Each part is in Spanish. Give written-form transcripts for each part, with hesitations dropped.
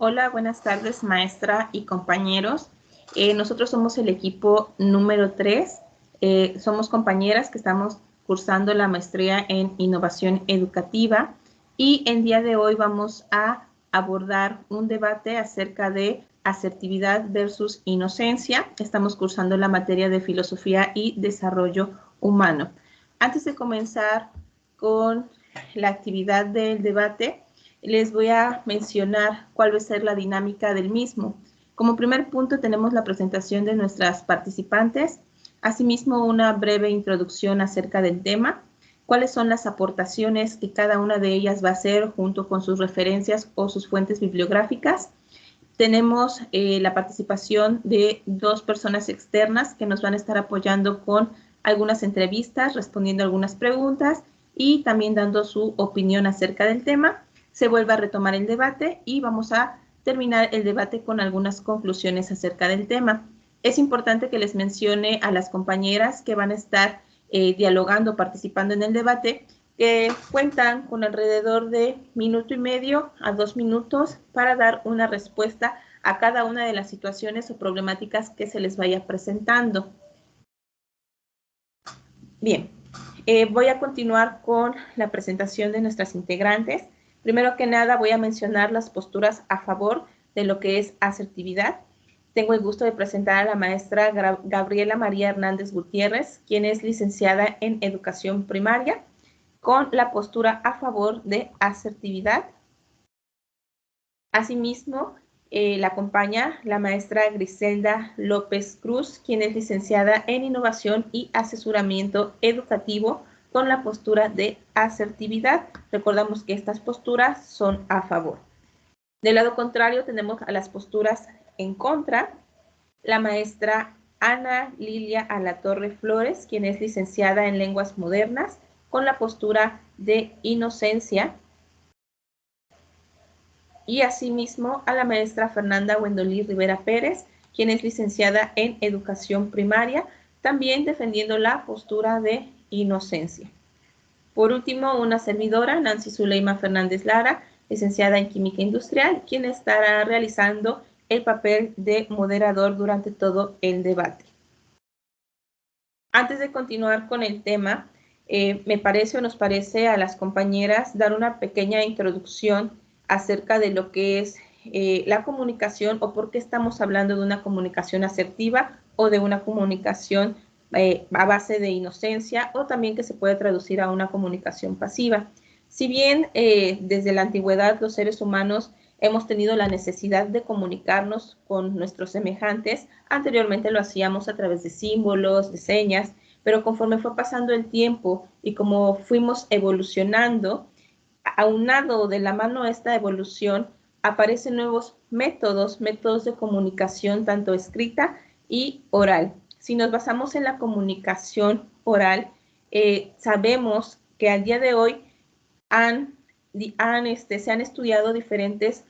Hola, buenas tardes, maestra y compañeros. Nosotros somos el equipo número 3. Somos compañeras que estamos cursando la maestría en innovación educativa y el día de hoy vamos a abordar un debate acerca de asertividad versus inocencia. Estamos cursando la materia de filosofía y desarrollo humano. Antes de comenzar con la actividad del debate, les voy a mencionar cuál va a ser la dinámica del mismo. Como primer punto tenemos la presentación de nuestras participantes, asimismo una breve introducción acerca del tema, cuáles son las aportaciones que cada una de ellas va a hacer junto con sus referencias o sus fuentes bibliográficas. Tenemos la participación de 2 personas externas que nos van a estar apoyando con algunas entrevistas, respondiendo algunas preguntas y también dando su opinión acerca del tema. Se vuelve a retomar el debate y vamos a terminar el debate con algunas conclusiones acerca del tema. Es importante que les mencione a las compañeras que van a estar dialogando, participando en el debate, que cuentan con alrededor de 1.5 minutos a 2 minutos para dar una respuesta a cada una de las situaciones o problemáticas que se les vaya presentando. Bien, voy a continuar con la presentación de nuestras integrantes. Primero que nada voy a mencionar las posturas a favor de lo que es asertividad. Tengo el gusto de presentar a la maestra Gabriela María Hernández Gutiérrez, quien es licenciada en Educación Primaria, con la postura a favor de asertividad. Asimismo, la acompaña la maestra Griselda López Cruz, quien es licenciada en Innovación y Asesoramiento Educativo con la postura de asertividad. Recordamos que estas posturas son a favor. Del lado contrario tenemos a las posturas en contra, la maestra Ana Lilia Alatorre Flores, quien es licenciada en Lenguas Modernas con la postura de inocencia, y asimismo a la maestra Fernanda Wendolí Rivera Pérez, quien es licenciada en Educación Primaria, también defendiendo la postura de inocencia. Por último, una servidora, Nancy Zuleima Fernández Lara, licenciada en Química Industrial, quien estará realizando el papel de moderador durante todo el debate. Antes de continuar con el tema, nos parece a las compañeras dar una pequeña introducción acerca de lo que es la comunicación o por qué estamos hablando de una comunicación asertiva o de una comunicación a base de inocencia, o también que se puede traducir a una comunicación pasiva. Si bien desde la antigüedad los seres humanos hemos tenido la necesidad de comunicarnos con nuestros semejantes, anteriormente lo hacíamos a través de símbolos, de señas, pero conforme fue pasando el tiempo y como fuimos evolucionando, aunado de la mano a esta evolución, aparecen nuevos métodos de comunicación, tanto escrita y oral. Si nos basamos en la comunicación oral, sabemos que al día de hoy se han estudiado diferentes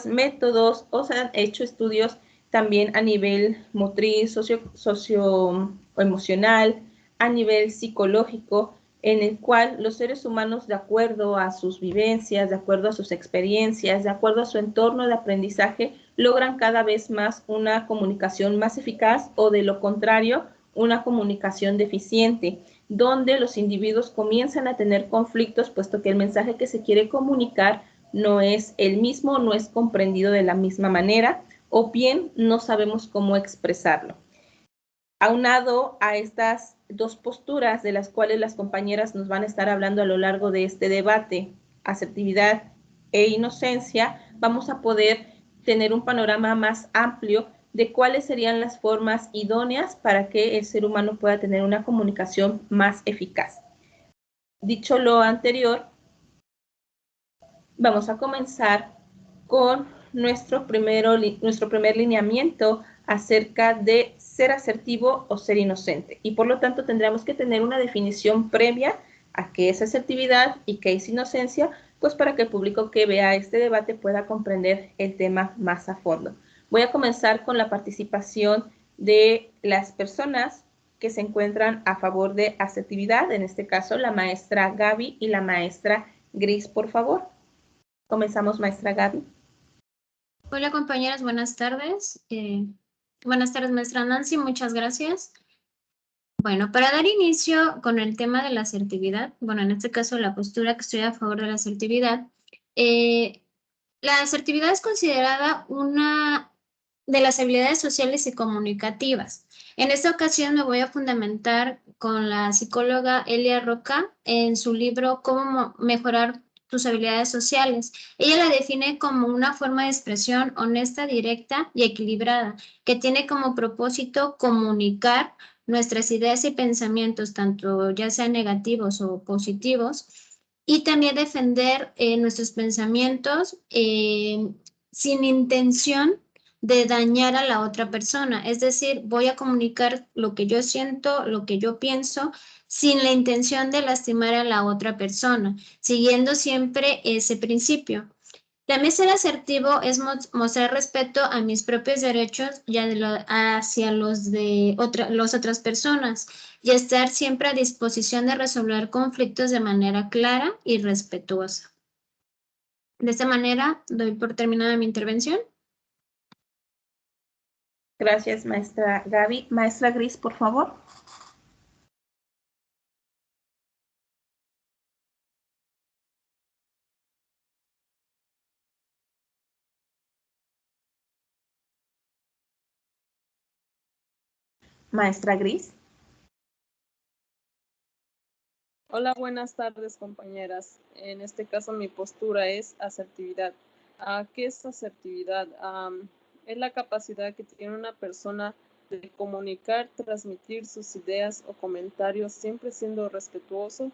métodos, o se han hecho estudios también a nivel motriz, socioemocional, a nivel psicológico, en el cual los seres humanos, de acuerdo a sus vivencias, de acuerdo a sus experiencias, de acuerdo a su entorno de aprendizaje, logran cada vez más una comunicación más eficaz, o de lo contrario, una comunicación deficiente, donde los individuos comienzan a tener conflictos, puesto que el mensaje que se quiere comunicar no es el mismo, no es comprendido de la misma manera, o bien no sabemos cómo expresarlo. Aunado a estas 2 posturas de las cuales las compañeras nos van a estar hablando a lo largo de este debate, asertividad e inocencia, vamos a poder tener un panorama más amplio de cuáles serían las formas idóneas para que el ser humano pueda tener una comunicación más eficaz. Dicho lo anterior, vamos a comenzar con nuestro primer lineamiento acerca de ser asertivo o ser inocente. Y por lo tanto tendremos que tener una definición previa a qué es asertividad y qué es inocencia, pues para que el público que vea este debate pueda comprender el tema más a fondo. Voy a comenzar con la participación de las personas que se encuentran a favor de asertividad, en este caso la maestra Gaby y la maestra Gris, por favor. Comenzamos, maestra Gaby. Hola compañeras, buenas tardes. Buenas tardes, maestra Nancy, muchas gracias. Bueno, para dar inicio con el tema de la asertividad, bueno, en este caso la postura que estoy a favor de eh, la asertividad es considerada una de las habilidades sociales y comunicativas. En esta ocasión me voy a fundamentar con la psicóloga Elia Roca en su libro Cómo mejorar tus habilidades sociales. Ella la define como una forma de expresión honesta, directa y equilibrada, que tiene como propósito comunicar nuestras ideas y pensamientos, tanto ya sean negativos o positivos, y también defender nuestros pensamientos sin intención de dañar a la otra persona. Es decir, voy a comunicar lo que yo siento, lo que yo pienso, sin la intención de lastimar a la otra persona, siguiendo siempre ese principio. También ser asertivo es mostrar respeto a mis propios derechos y hacia los de las otras personas y estar siempre a disposición de resolver conflictos de manera clara y respetuosa. De esta manera, doy por terminada mi intervención. Gracias, maestra Gaby. Maestra Gris, por favor. Maestra Gris. Hola, buenas tardes, compañeras. En este caso mi postura es asertividad. ¿Qué es asertividad? Es la capacidad que tiene una persona de comunicar, transmitir sus ideas o comentarios, siempre siendo respetuoso,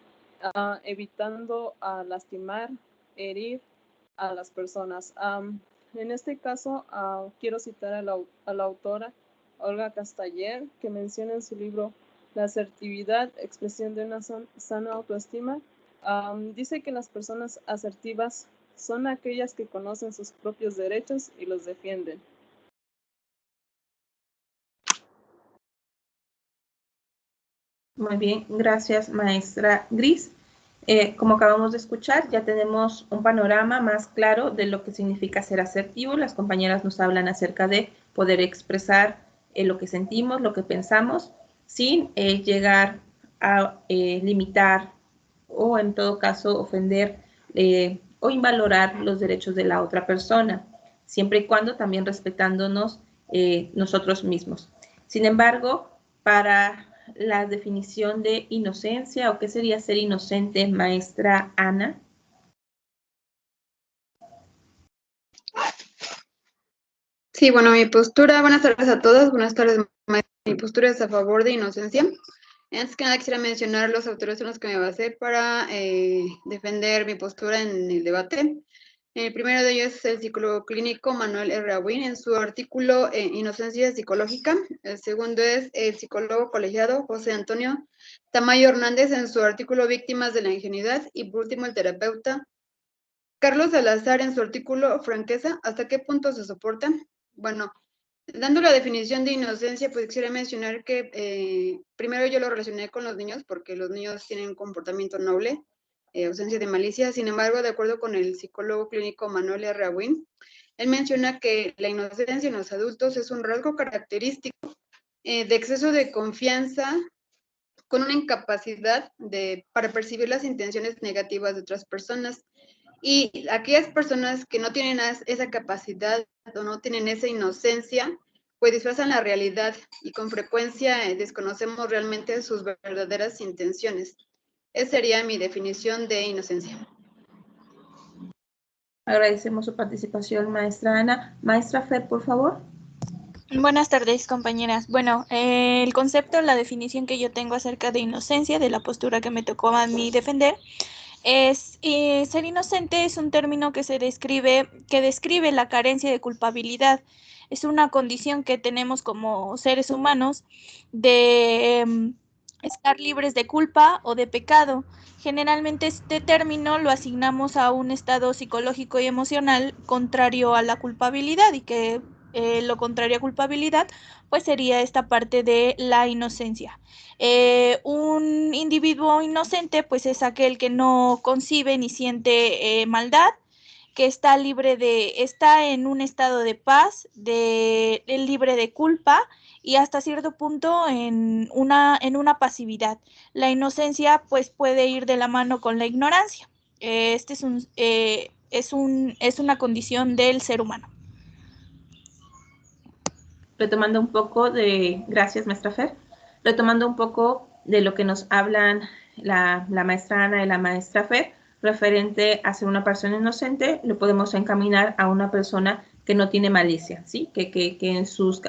evitando lastimar, herir a las personas. En este caso, quiero citar a la autora Olga Castaller, que menciona en su libro La asertividad, expresión de una sana autoestima. Dice que las personas asertivas son aquellas que conocen sus propios derechos y los defienden. Muy bien, gracias, maestra Gris. Como acabamos de escuchar, ya tenemos un panorama más claro de lo que significa ser asertivo. Las compañeras nos hablan acerca de poder expresar lo que sentimos, lo que pensamos, sin llegar a limitar o en todo caso ofender o invalorar los derechos de la otra persona, siempre y cuando también respetándonos nosotros mismos. Sin embargo, para la definición de inocencia o qué sería ser inocente, maestra Ana. Sí, bueno, mi postura, buenas tardes a todas, buenas tardes, maestra. Mi postura es a favor de inocencia. Antes que nada quisiera mencionar los autores en los que me basé para defender mi postura en el debate. El primero de ellos es el psicólogo clínico Manuel R. Abuin en su artículo Inocencia Psicológica. El segundo es el psicólogo colegiado José Antonio Tamayo Hernández en su artículo Víctimas de la Ingenuidad. Y por último, el terapeuta Carlos Salazar en su artículo Franqueza, ¿hasta qué punto se soporta? Bueno, dando la definición de inocencia, pues quisiera mencionar que primero yo lo relacioné con los niños, porque los niños tienen un comportamiento noble, ausencia de malicia. Sin embargo, de acuerdo con el psicólogo clínico Manuel R. Abuin, él menciona que la inocencia en los adultos es un rasgo característico de exceso de confianza, con una incapacidad para percibir las intenciones negativas de otras personas. Y aquellas personas que no tienen esa capacidad o no tienen esa inocencia, pues disfrazan la realidad y con frecuencia desconocemos realmente sus verdaderas intenciones. Esa sería mi definición de inocencia. Agradecemos su participación, maestra Ana. Maestra Fer, por favor. Buenas tardes, compañeras. Bueno, el concepto, la definición que yo tengo acerca de inocencia, de la postura que me tocó a mí defender, es ser inocente es un término que describe la carencia de culpabilidad. Es una condición que tenemos como seres humanos de estar libres de culpa o de pecado. Generalmente este término lo asignamos a un estado psicológico y emocional contrario a la culpabilidad y que lo contrario a culpabilidad pues sería esta parte de la inocencia. Un individuo inocente pues es aquel que no concibe ni siente maldad que está en un estado de paz, libre de culpa y hasta cierto punto en una pasividad. La inocencia pues puede ir de la mano con la ignorancia. Este es una condición del ser humano. Retomando un poco gracias maestra Fer, retomando un poco de lo que nos hablan la maestra Ana y la maestra Fer, referente a ser una persona inocente, lo podemos encaminar a una persona que no tiene malicia, ¿sí? Que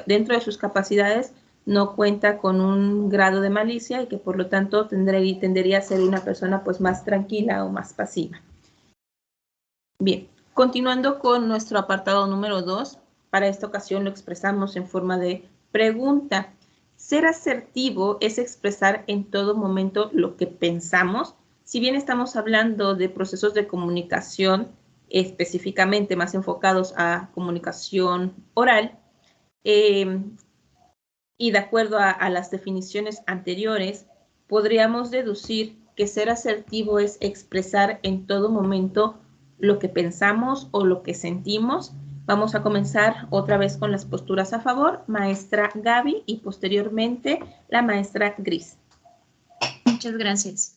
dentro de sus capacidades no cuenta con un grado de malicia y que por lo tanto tendería a ser una persona pues más tranquila o más pasiva. Bien, continuando con nuestro apartado número 2, para esta ocasión lo expresamos en forma de pregunta. Ser asertivo es expresar en todo momento lo que pensamos. Si bien estamos hablando de procesos de comunicación específicamente más enfocados a comunicación oral, y de acuerdo a las definiciones anteriores, podríamos deducir que ser asertivo es expresar en todo momento lo que pensamos o lo que sentimos. Vamos a comenzar otra vez con las posturas a favor, maestra Gaby y posteriormente la maestra Gris. Muchas gracias.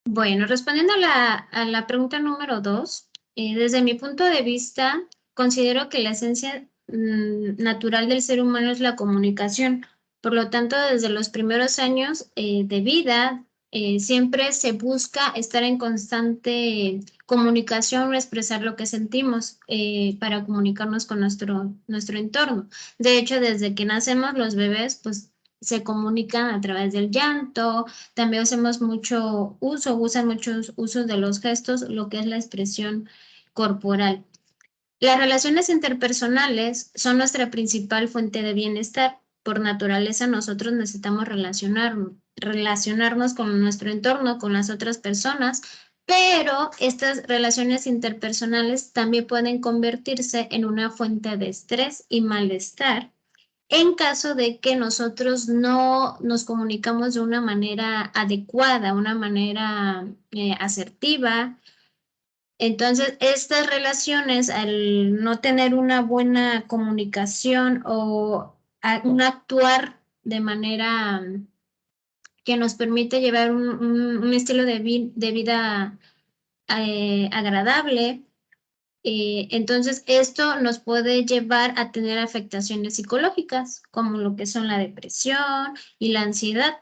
Bueno, respondiendo a la pregunta número 2, desde mi punto de vista, considero que la esencia natural del ser humano es la comunicación. Por lo tanto, desde los primeros años de vida, siempre se busca estar en constante comunicación o expresar lo que sentimos para comunicarnos con nuestro entorno. De hecho, desde que nacemos los bebés, pues se comunican a través del llanto. También hacemos usan muchos usos de los gestos, lo que es la expresión corporal. Las relaciones interpersonales son nuestra principal fuente de bienestar. Por naturaleza, nosotros necesitamos relacionarnos con nuestro entorno, con las otras personas, pero estas relaciones interpersonales también pueden convertirse en una fuente de estrés y malestar en caso de que nosotros no nos comunicamos de una manera adecuada, una manera asertiva. Entonces, estas relaciones, al no tener una buena comunicación o un actuar de manera que nos permite llevar un estilo de vida agradable, entonces, esto nos puede llevar a tener afectaciones psicológicas, como lo que son la depresión y la ansiedad.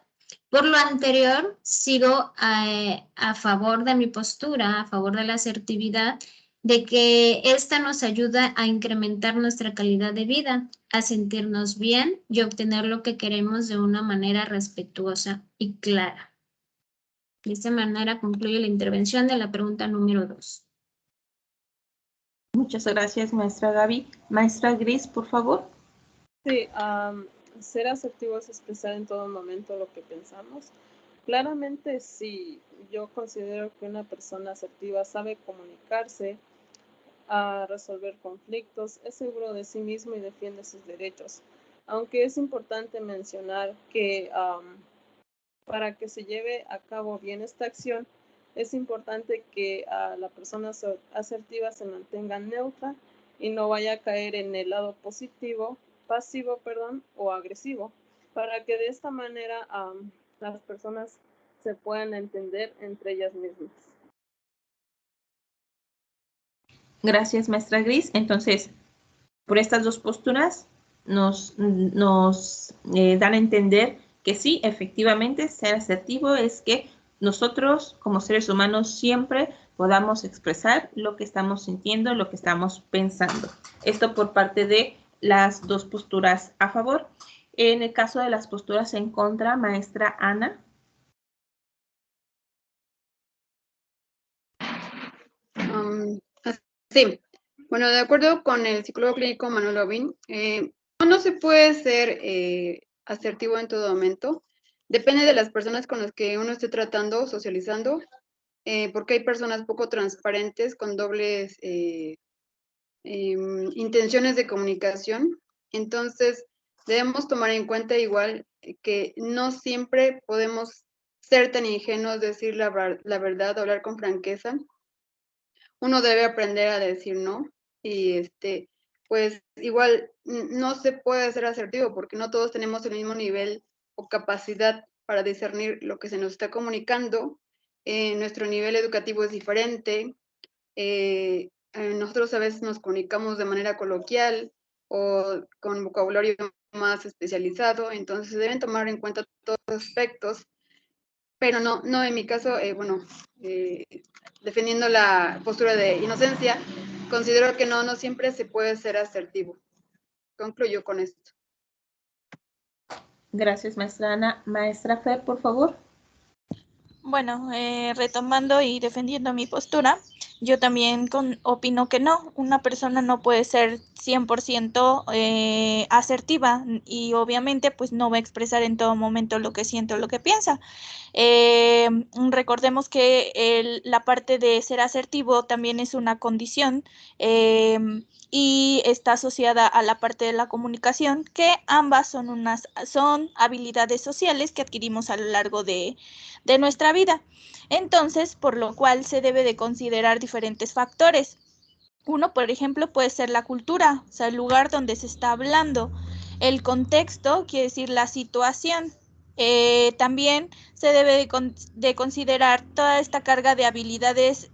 Por lo anterior, sigo a favor de mi postura, a favor de la asertividad, de que esta nos ayuda a incrementar nuestra calidad de vida, a sentirnos bien y obtener lo que queremos de una manera respetuosa y clara. De esta manera concluye la intervención de la pregunta número 2. Muchas gracias, maestra Gaby. Maestra Gris, por favor. Sí, ser asertivo es expresar en todo momento lo que pensamos. Claramente sí, yo considero que una persona asertiva sabe comunicarse, a resolver conflictos, es seguro de sí mismo y defiende sus derechos. Aunque es importante mencionar que para que se lleve a cabo bien esta acción, es importante que la persona asertiva se mantenga neutra y no vaya a caer en el lado pasivo, o agresivo, para que de esta manera las personas se puedan entender entre ellas mismas. Gracias, maestra Gris. Entonces, por estas dos posturas nos dan a entender que sí, efectivamente, ser asertivo es que nosotros como seres humanos siempre podamos expresar lo que estamos sintiendo, lo que estamos pensando. Esto por parte de las dos posturas a favor. En el caso de las posturas en contra, maestra Ana. Sí, bueno, de acuerdo con el psicólogo clínico Manuel Obin, no se puede ser asertivo en todo momento. Depende de las personas con las que uno esté tratando, socializando, porque hay personas poco transparentes con dobles intenciones de comunicación. Entonces, debemos tomar en cuenta igual que no siempre podemos ser tan ingenuos, decir la verdad, hablar con franqueza. uno debe aprender a decir no y pues igual no se puede ser asertivo porque no todos tenemos el mismo nivel o capacidad para discernir lo que se nos está comunicando. Nuestro nivel educativo es diferente. Nosotros a veces nos comunicamos de manera coloquial o con vocabulario más especializado, entonces se deben tomar en cuenta todos los aspectos, pero no en mi caso, defendiendo la postura de inocencia, considero que no siempre se puede ser asertivo. Concluyo con esto. Gracias, maestra Ana. Maestra Fer, por favor. Bueno, retomando y defendiendo mi postura, yo también opino que no, una persona no puede ser 100% asertiva y obviamente pues no va a expresar en todo momento lo que siente o lo que piensa. Recordemos que la parte de ser asertivo también es una condición y está asociada a la parte de la comunicación, que ambas son habilidades sociales que adquirimos a lo largo de nuestra vida. Entonces, por lo cual se debe de considerar diferentes factores. Uno, por ejemplo, puede ser la cultura, o sea, el lugar donde se está hablando. El contexto, quiere decir la situación. También se debe de considerar toda esta carga de habilidades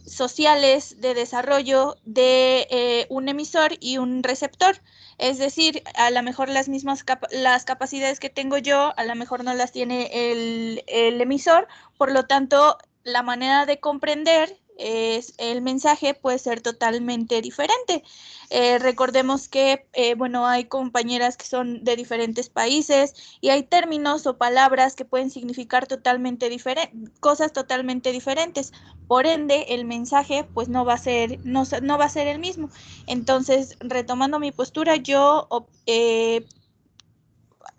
sociales de desarrollo de un emisor y un receptor. Es decir, a lo mejor las mismas las capacidades que tengo yo, a lo mejor no las tiene el emisor, por lo tanto, la manera de comprender el mensaje puede ser totalmente diferente. Recordemos que, bueno, hay compañeras que son de diferentes países y hay términos o palabras que pueden significar cosas totalmente diferentes. Por ende, el mensaje pues no va a ser el mismo. Entonces, retomando mi postura, yo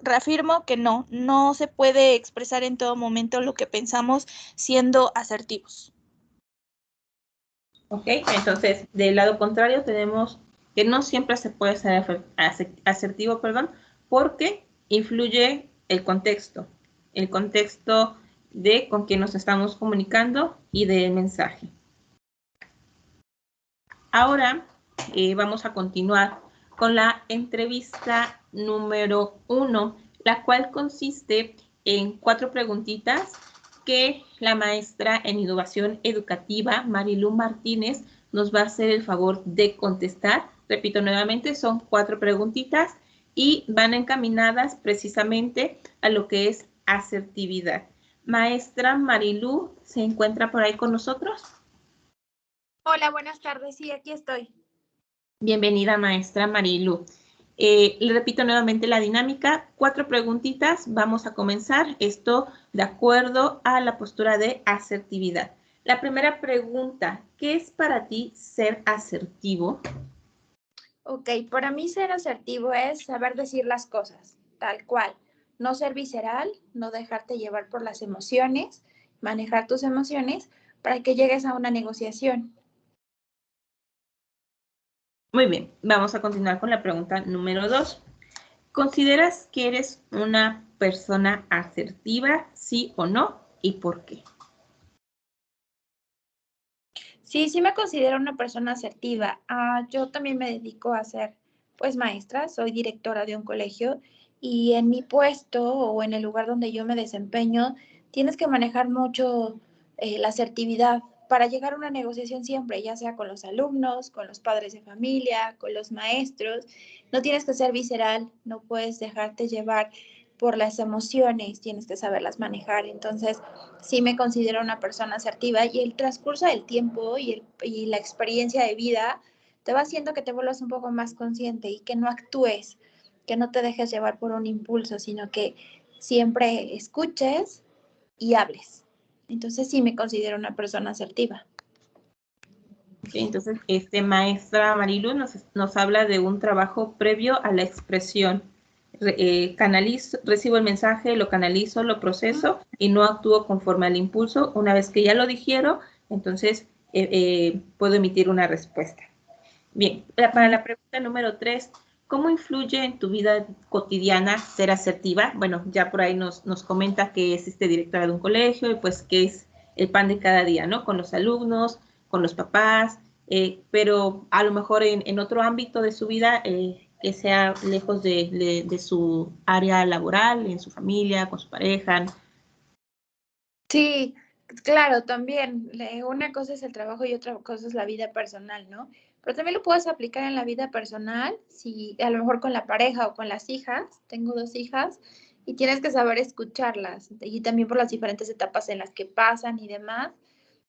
reafirmo que no se puede expresar en todo momento lo que pensamos siendo asertivos. Ok, entonces, del lado contrario tenemos que no siempre se puede ser asertivo, porque influye el contexto de con quién nos estamos comunicando y del mensaje. Ahora vamos a continuar con la entrevista número 1, la cual consiste en 4 preguntitas que la maestra en innovación educativa, Marilu Martínez, nos va a hacer el favor de contestar. Repito nuevamente, son 4 preguntitas y van encaminadas precisamente a lo que es asertividad. Maestra Marilu, ¿se encuentra por ahí con nosotros? Hola, buenas tardes. Sí, aquí estoy. Bienvenida, maestra Marilu. Le repito nuevamente la dinámica, 4 preguntitas, vamos a comenzar esto de acuerdo a la postura de asertividad. La primera pregunta, ¿qué es para ti ser asertivo? Ok, para mí ser asertivo es saber decir las cosas, tal cual. No ser visceral, no dejarte llevar por las emociones, manejar tus emociones para que llegues a una negociación. Muy bien, vamos a continuar con la pregunta número 2. ¿Consideras que eres una persona asertiva, sí o no? ¿Y por qué? Sí me considero una persona asertiva. Yo también me dedico a ser, pues, maestra, soy directora de un colegio y en mi puesto o en el lugar donde yo me desempeño, tienes que manejar mucho la asertividad para llegar a una negociación siempre, ya sea con los alumnos, con los padres de familia, con los maestros. No tienes que ser visceral, no puedes dejarte llevar por las emociones, tienes que saberlas manejar. Entonces, sí me considero una persona asertiva y el transcurso del tiempo y la experiencia de vida te va haciendo que te vuelvas un poco más consciente y que no actúes, que no te dejes llevar por un impulso, sino que siempre escuches y hables. Entonces sí me considero una persona asertiva. Okay, entonces, maestra Marilu nos habla de un trabajo previo a la expresión. Recibo el mensaje, lo canalizo, lo proceso y no actúo conforme al impulso. Una vez que ya lo digiero, entonces puedo emitir una respuesta. Bien, para la pregunta número 3, ¿cómo influye en tu vida cotidiana ser asertiva? Bueno, ya por ahí nos comenta que es directora de un colegio y pues que es el pan de cada día, ¿no? Con los alumnos, con los papás, pero a lo mejor en otro ámbito de su vida que sea lejos de su área laboral, en su familia, con su pareja. Sí, claro, también. Una cosa es el trabajo y otra cosa es la vida personal, ¿no? Pero también lo puedes aplicar en la vida personal, si a lo mejor con la pareja o con las hijas. Tengo 2 hijas y tienes que saber escucharlas y también por las diferentes etapas en las que pasan y demás.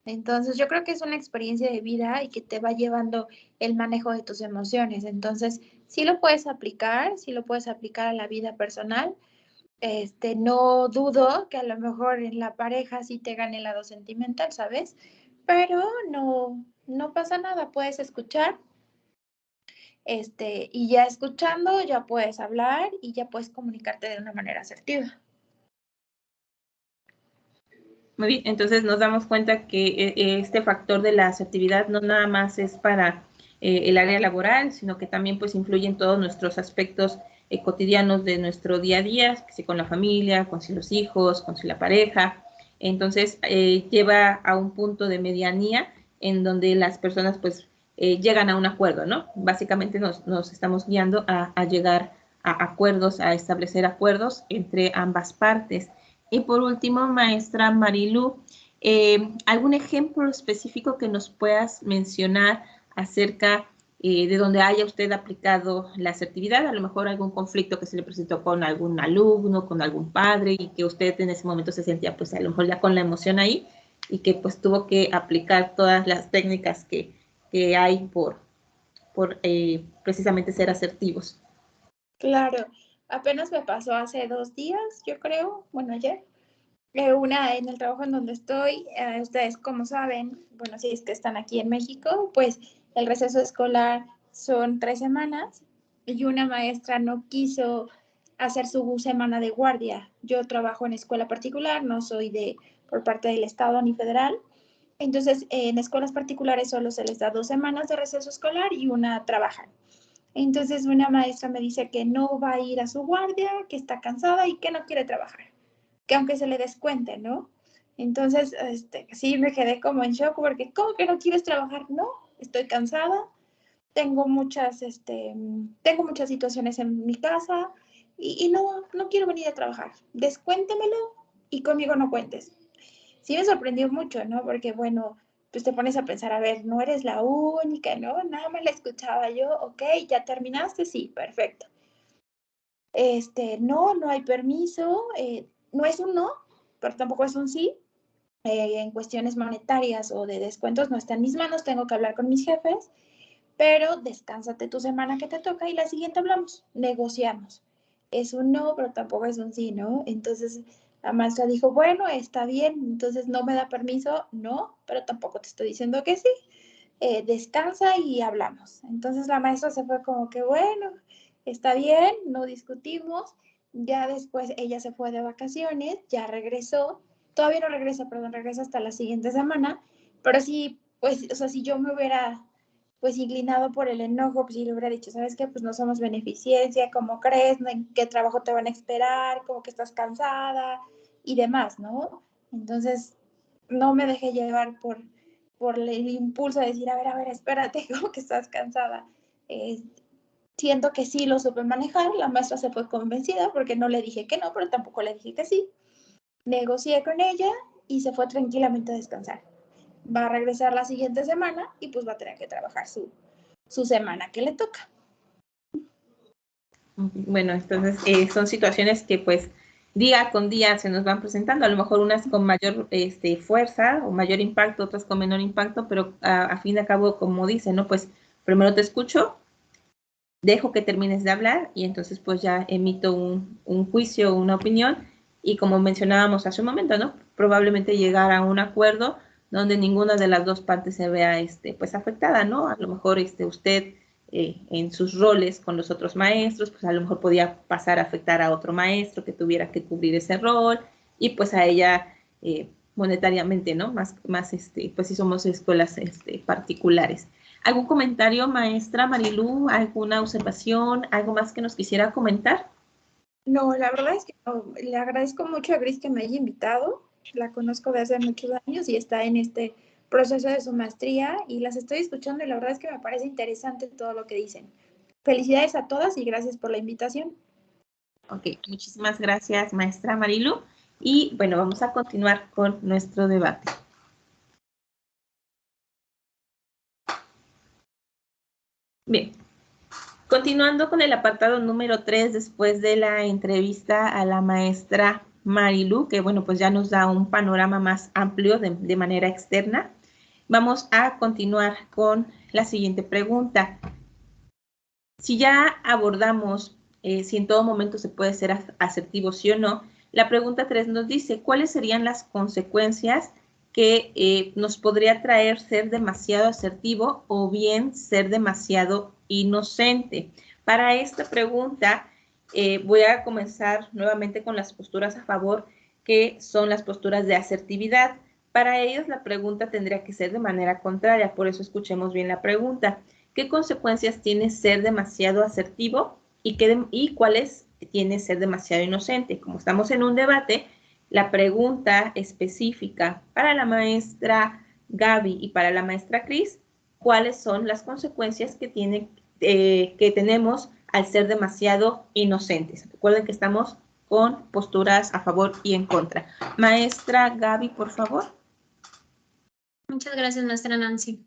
Entonces, yo creo que es una experiencia de vida y que te va llevando el manejo de tus emociones. Entonces, sí lo puedes aplicar a la vida personal. No dudo que a lo mejor en la pareja sí te gane el lado sentimental, ¿sabes? Pero no pasa nada, puedes escuchar, y ya escuchando ya puedes hablar y ya puedes comunicarte de una manera asertiva. Muy bien, entonces nos damos cuenta que este factor de la asertividad no nada más es para el área laboral, sino que también pues influye en todos nuestros aspectos cotidianos de nuestro día a día, que si con la familia, con si los hijos, con si la pareja. Entonces lleva a un punto de medianía en donde las personas pues llegan a un acuerdo, ¿no? Básicamente nos estamos guiando a llegar a acuerdos, a establecer acuerdos entre ambas partes. Y por último, maestra Marilu, ¿algún ejemplo específico que nos puedas mencionar acerca de donde haya usted aplicado la asertividad? A lo mejor algún conflicto que se le presentó con algún alumno, con algún padre, y que usted en ese momento se sentía pues a lo mejor ya con la emoción ahí, y que pues tuvo que aplicar todas las técnicas que hay por precisamente ser asertivos. Claro, apenas me pasó hace 2 días, yo creo, bueno, ayer. Una en el trabajo en donde estoy, ustedes como saben, bueno, si es que están aquí en México, pues el receso escolar son 3 semanas y una maestra no quiso hacer su semana de guardia. Yo trabajo en escuela particular, no soy por parte del Estado ni federal. Entonces, en escuelas particulares solo se les da 2 semanas de receso escolar y una trabajan. Entonces, una maestra me dice que no va a ir a su guardia, que está cansada y que no quiere trabajar, que aunque se le descuente, ¿no? Entonces, sí me quedé como en shock porque, ¿cómo que no quieres trabajar? No, estoy cansada, tengo muchas situaciones en mi casa y no quiero venir a trabajar. Descuéntemelo y conmigo no cuentes. Sí me sorprendió mucho, ¿no? Porque, bueno, pues te pones a pensar, a ver, no eres la única, ¿no? Nada más la escuchaba yo, ok, ¿ya terminaste? Sí, perfecto. No hay permiso, no es un no, pero tampoco es un sí. En cuestiones monetarias o de descuentos no está en mis manos, tengo que hablar con mis jefes, pero descánsate tu semana que te toca y la siguiente hablamos, negociamos. Es un no, pero tampoco es un sí, ¿no? Entonces la maestra dijo, bueno, está bien, entonces no me da permiso, no, pero tampoco te estoy diciendo que sí. Descansa y hablamos. Entonces la maestra se fue como que, bueno, está bien, no discutimos. Ya después ella se fue de vacaciones, ya regresó, todavía no regresa, perdón, regresa hasta la siguiente semana, pero sí, pues, o sea, si yo me hubiera, pues, inclinado por el enojo, pues, si le hubiera dicho, ¿sabes qué? Pues no somos beneficencia, ¿cómo crees? ¿En qué trabajo te van a esperar? ¿Cómo que estás cansada? Y demás, ¿no? Entonces, no me dejé llevar por el impulso de decir, a ver, espérate, como que estás cansada. Siento que sí lo supe manejar, la maestra se fue convencida porque no le dije que no, pero tampoco le dije que sí. Negocié con ella y se fue tranquilamente a descansar. Va a regresar la siguiente semana y pues va a tener que trabajar su semana que le toca. Bueno, entonces son situaciones que pues día con día se nos van presentando, a lo mejor unas con mayor fuerza o mayor impacto, otras con menor impacto, pero a fin de cabo, como dice, ¿no? Pues primero te escucho, dejo que termines de hablar y entonces pues ya emito un juicio, una opinión y como mencionábamos hace un momento, ¿no? Probablemente llegar a un acuerdo donde ninguna de las dos partes se vea pues afectada, ¿no? A lo mejor usted en sus roles con los otros maestros, pues a lo mejor podía pasar a afectar a otro maestro que tuviera que cubrir ese rol y pues a ella monetariamente, ¿no? Más pues si somos escuelas particulares. ¿Algún comentario, maestra Marilu? ¿Alguna observación? ¿Algo más que nos quisiera comentar? No, la verdad es que no. Le agradezco mucho a Gris que me haya invitado. La conozco de hace muchos años y está en este proceso de su maestría y las estoy escuchando y la verdad es que me parece interesante todo lo que dicen. Felicidades a todas y gracias por la invitación. Ok, muchísimas gracias, maestra Marilu. Y bueno, vamos a continuar con nuestro debate. Bien, continuando con el apartado número 3, después de la entrevista a la maestra Marilu, que bueno, pues ya nos da un panorama más amplio de manera externa, vamos a continuar con la siguiente pregunta. Si ya abordamos si en todo momento se puede ser asertivo, sí o no, la pregunta 3 nos dice, ¿cuáles serían las consecuencias que nos podría traer ser demasiado asertivo o bien ser demasiado inocente? Para esta pregunta voy a comenzar nuevamente con las posturas a favor, que son las posturas de asertividad. Para ellos la pregunta tendría que ser de manera contraria, por eso escuchemos bien la pregunta. ¿Qué consecuencias tiene ser demasiado asertivo y cuáles tiene ser demasiado inocente? Como estamos en un debate, la pregunta específica para la maestra Gaby y para la maestra Cris, ¿cuáles son las consecuencias que tenemos al ser demasiado inocentes? Recuerden que estamos con posturas a favor y en contra. Maestra Gaby, por favor. Muchas gracias, maestra Nancy.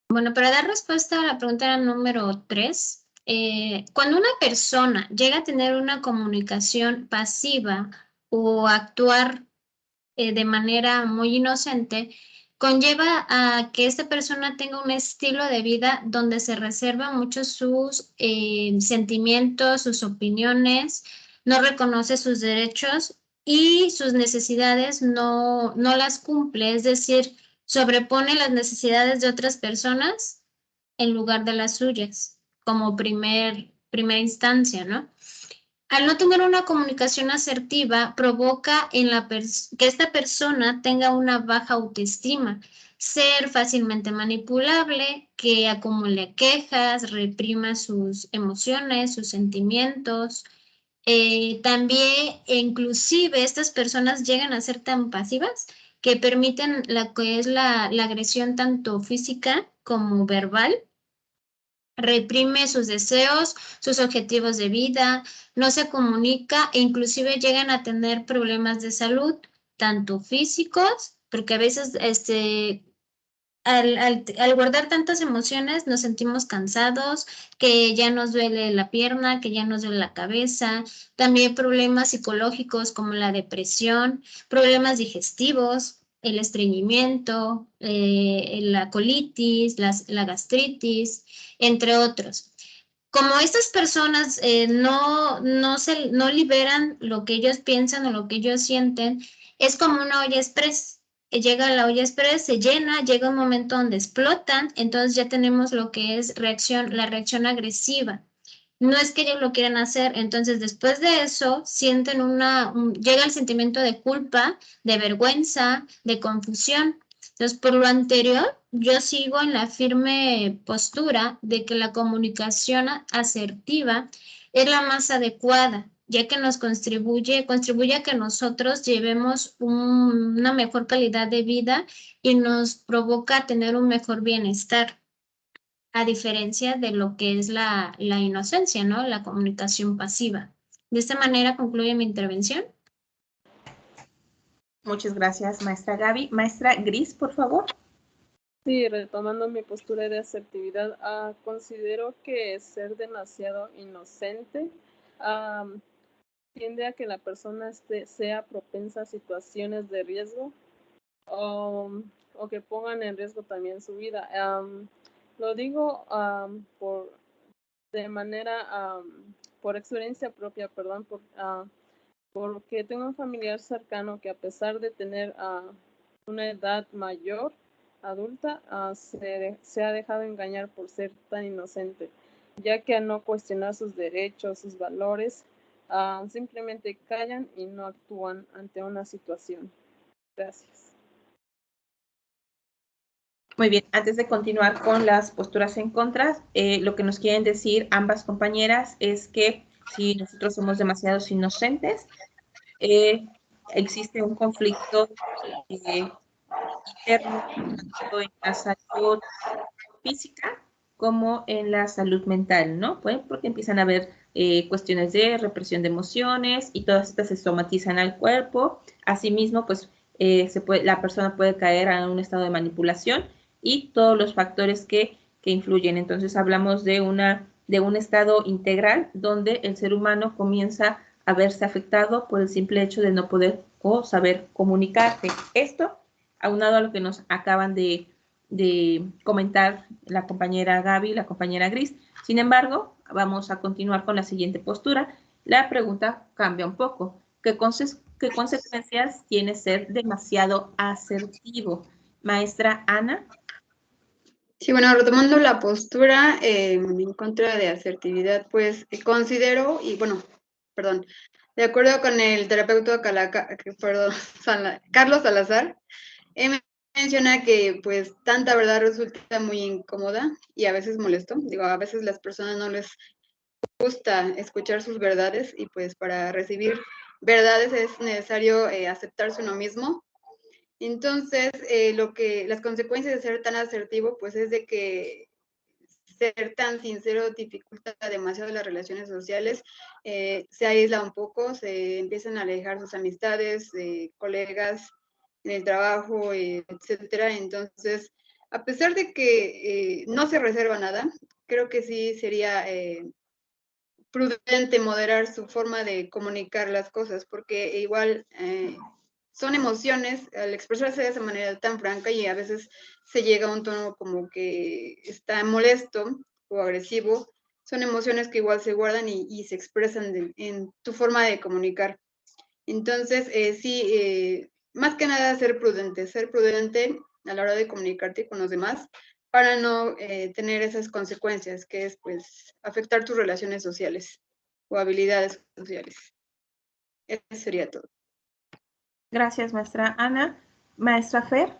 Bueno, para dar respuesta a la pregunta número 3, cuando una persona llega a tener una comunicación pasiva o actuar de manera muy inocente, conlleva a que esta persona tenga un estilo de vida donde se reserva mucho sus sentimientos, sus opiniones, no reconoce sus derechos y sus necesidades no las cumple, es decir, sobrepone las necesidades de otras personas en lugar de las suyas, como primera instancia, ¿no? Al no tener una comunicación asertiva, provoca que esta persona tenga una baja autoestima, ser fácilmente manipulable, que acumule quejas, reprima sus emociones, sus sentimientos. También, inclusive, estas personas llegan a ser tan pasivas que permiten la que es la agresión tanto física como verbal. Reprime sus deseos, sus objetivos de vida, no se comunica e inclusive llegan a tener problemas de salud, tanto físicos, porque a veces al guardar tantas emociones nos sentimos cansados, que ya nos duele la pierna, que ya nos duele la cabeza, también problemas psicológicos como la depresión, problemas digestivos, el estreñimiento, la colitis, la gastritis, entre otros. Como estas personas no liberan lo que ellos piensan o lo que ellos sienten, es como una olla express. Llega a la olla express, se llena, llega un momento donde explotan, entonces ya tenemos lo que es la reacción agresiva. No es que ellos lo quieran hacer, entonces después de eso sienten llega el sentimiento de culpa, de vergüenza, de confusión. Entonces, por lo anterior, yo sigo en la firme postura de que la comunicación asertiva es la más adecuada, ya que nos contribuye a que nosotros llevemos una mejor calidad de vida y nos provoca tener un mejor bienestar, a diferencia de lo que es la inocencia, ¿no? La comunicación pasiva. De esta manera concluye mi intervención. Muchas gracias, maestra Gaby. Maestra Gris, por favor. Sí, retomando mi postura de asertividad, considero que ser demasiado inocente tiende a que la persona sea propensa a situaciones de riesgo o que pongan en riesgo también su vida. Lo digo por experiencia propia, perdón, porque tengo un familiar cercano que a pesar de tener una edad mayor, adulta, se ha dejado engañar por ser tan inocente, ya que al no cuestionar sus derechos, sus valores, simplemente callan y no actúan ante una situación. Gracias. Muy bien, antes de continuar con las posturas en contra, lo que nos quieren decir ambas compañeras es que si nosotros somos demasiado inocentes, existe un conflicto interno, tanto en la salud física como en la salud mental, ¿no? Pues porque empiezan a haber cuestiones de represión de emociones y todas estas se somatizan al cuerpo. Asimismo, pues la persona puede caer a un estado de manipulación y todos los factores que influyen. Entonces hablamos de un estado integral donde el ser humano comienza a verse afectado por el simple hecho de no poder o saber comunicarse. Esto, aunado a lo que nos acaban de comentar la compañera Gaby y la compañera Gris. Sin embargo, vamos a continuar con la siguiente postura. La pregunta cambia un poco. ¿Qué consecuencias tiene ser demasiado asertivo? Maestra Ana. Sí, bueno, retomando la postura en contra de asertividad, pues considero, y bueno, perdón, de acuerdo con el terapeuta Carlos Salazar, menciona que pues tanta verdad resulta muy incómoda y a veces molesto. Digo, a veces las personas no les gusta escuchar sus verdades y pues para recibir verdades es necesario aceptarse uno mismo. Entonces, las consecuencias de ser tan asertivo, pues es de que ser tan sincero dificulta demasiado las relaciones sociales, se aísla un poco, se empiezan a alejar sus amistades, colegas en el trabajo, etcétera. Entonces, a pesar de que no se reserva nada, creo que sí sería prudente moderar su forma de comunicar las cosas, porque igual son emociones, al expresarse de esa manera tan franca y a veces se llega a un tono como que está molesto o agresivo, son emociones que igual se guardan y se expresan en tu forma de comunicar. Entonces, sí, más que nada ser prudente a la hora de comunicarte con los demás para no tener esas consecuencias, que es pues afectar tus relaciones sociales o habilidades sociales. Eso sería todo. Gracias, maestra Ana. Maestra Fer.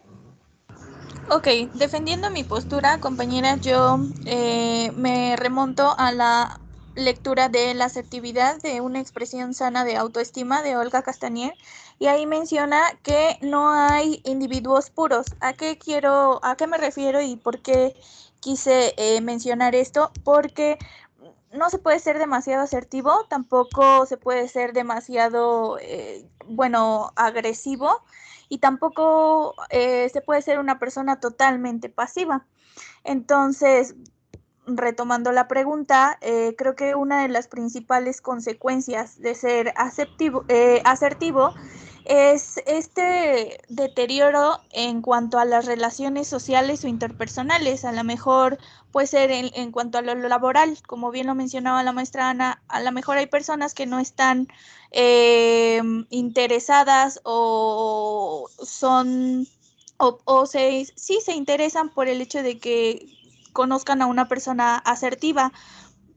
Ok, defendiendo mi postura, compañeras, yo me remonto a la lectura de La asertividad de una expresión sana de autoestima de Olga Castañer, y ahí menciona que no hay individuos puros. ¿A qué me refiero y por qué quise mencionar esto? Porque no se puede ser demasiado asertivo, tampoco se puede ser demasiado, agresivo, y tampoco se puede ser una persona totalmente pasiva. Entonces, retomando la pregunta, creo que una de las principales consecuencias de ser asertivo es este deterioro en cuanto a las relaciones sociales o interpersonales. A lo mejor puede ser en cuanto a lo laboral, como bien lo mencionaba la maestra Ana, a lo mejor hay personas que no están interesadas o son, sí se interesan por el hecho de que conozcan a una persona asertiva.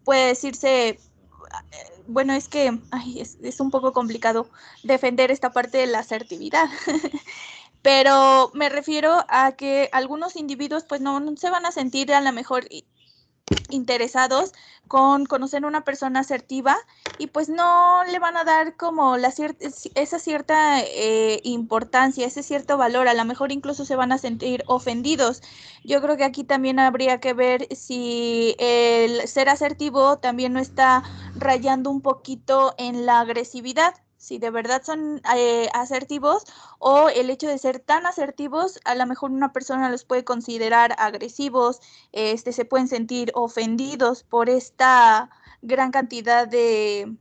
Puede decirse, bueno, es que es un poco complicado defender esta parte de la asertividad, pero me refiero a que algunos individuos pues no se van a sentir a lo mejor interesados con conocer a una persona asertiva y pues no le van a dar como esa cierta importancia, ese cierto valor, a lo mejor incluso se van a sentir ofendidos. Yo creo que aquí también habría que ver si el ser asertivo también no está rayando un poquito en la agresividad, si de verdad son asertivos, o el hecho de ser tan asertivos, a lo mejor una persona los puede considerar agresivos, se pueden sentir ofendidos por esta gran cantidad de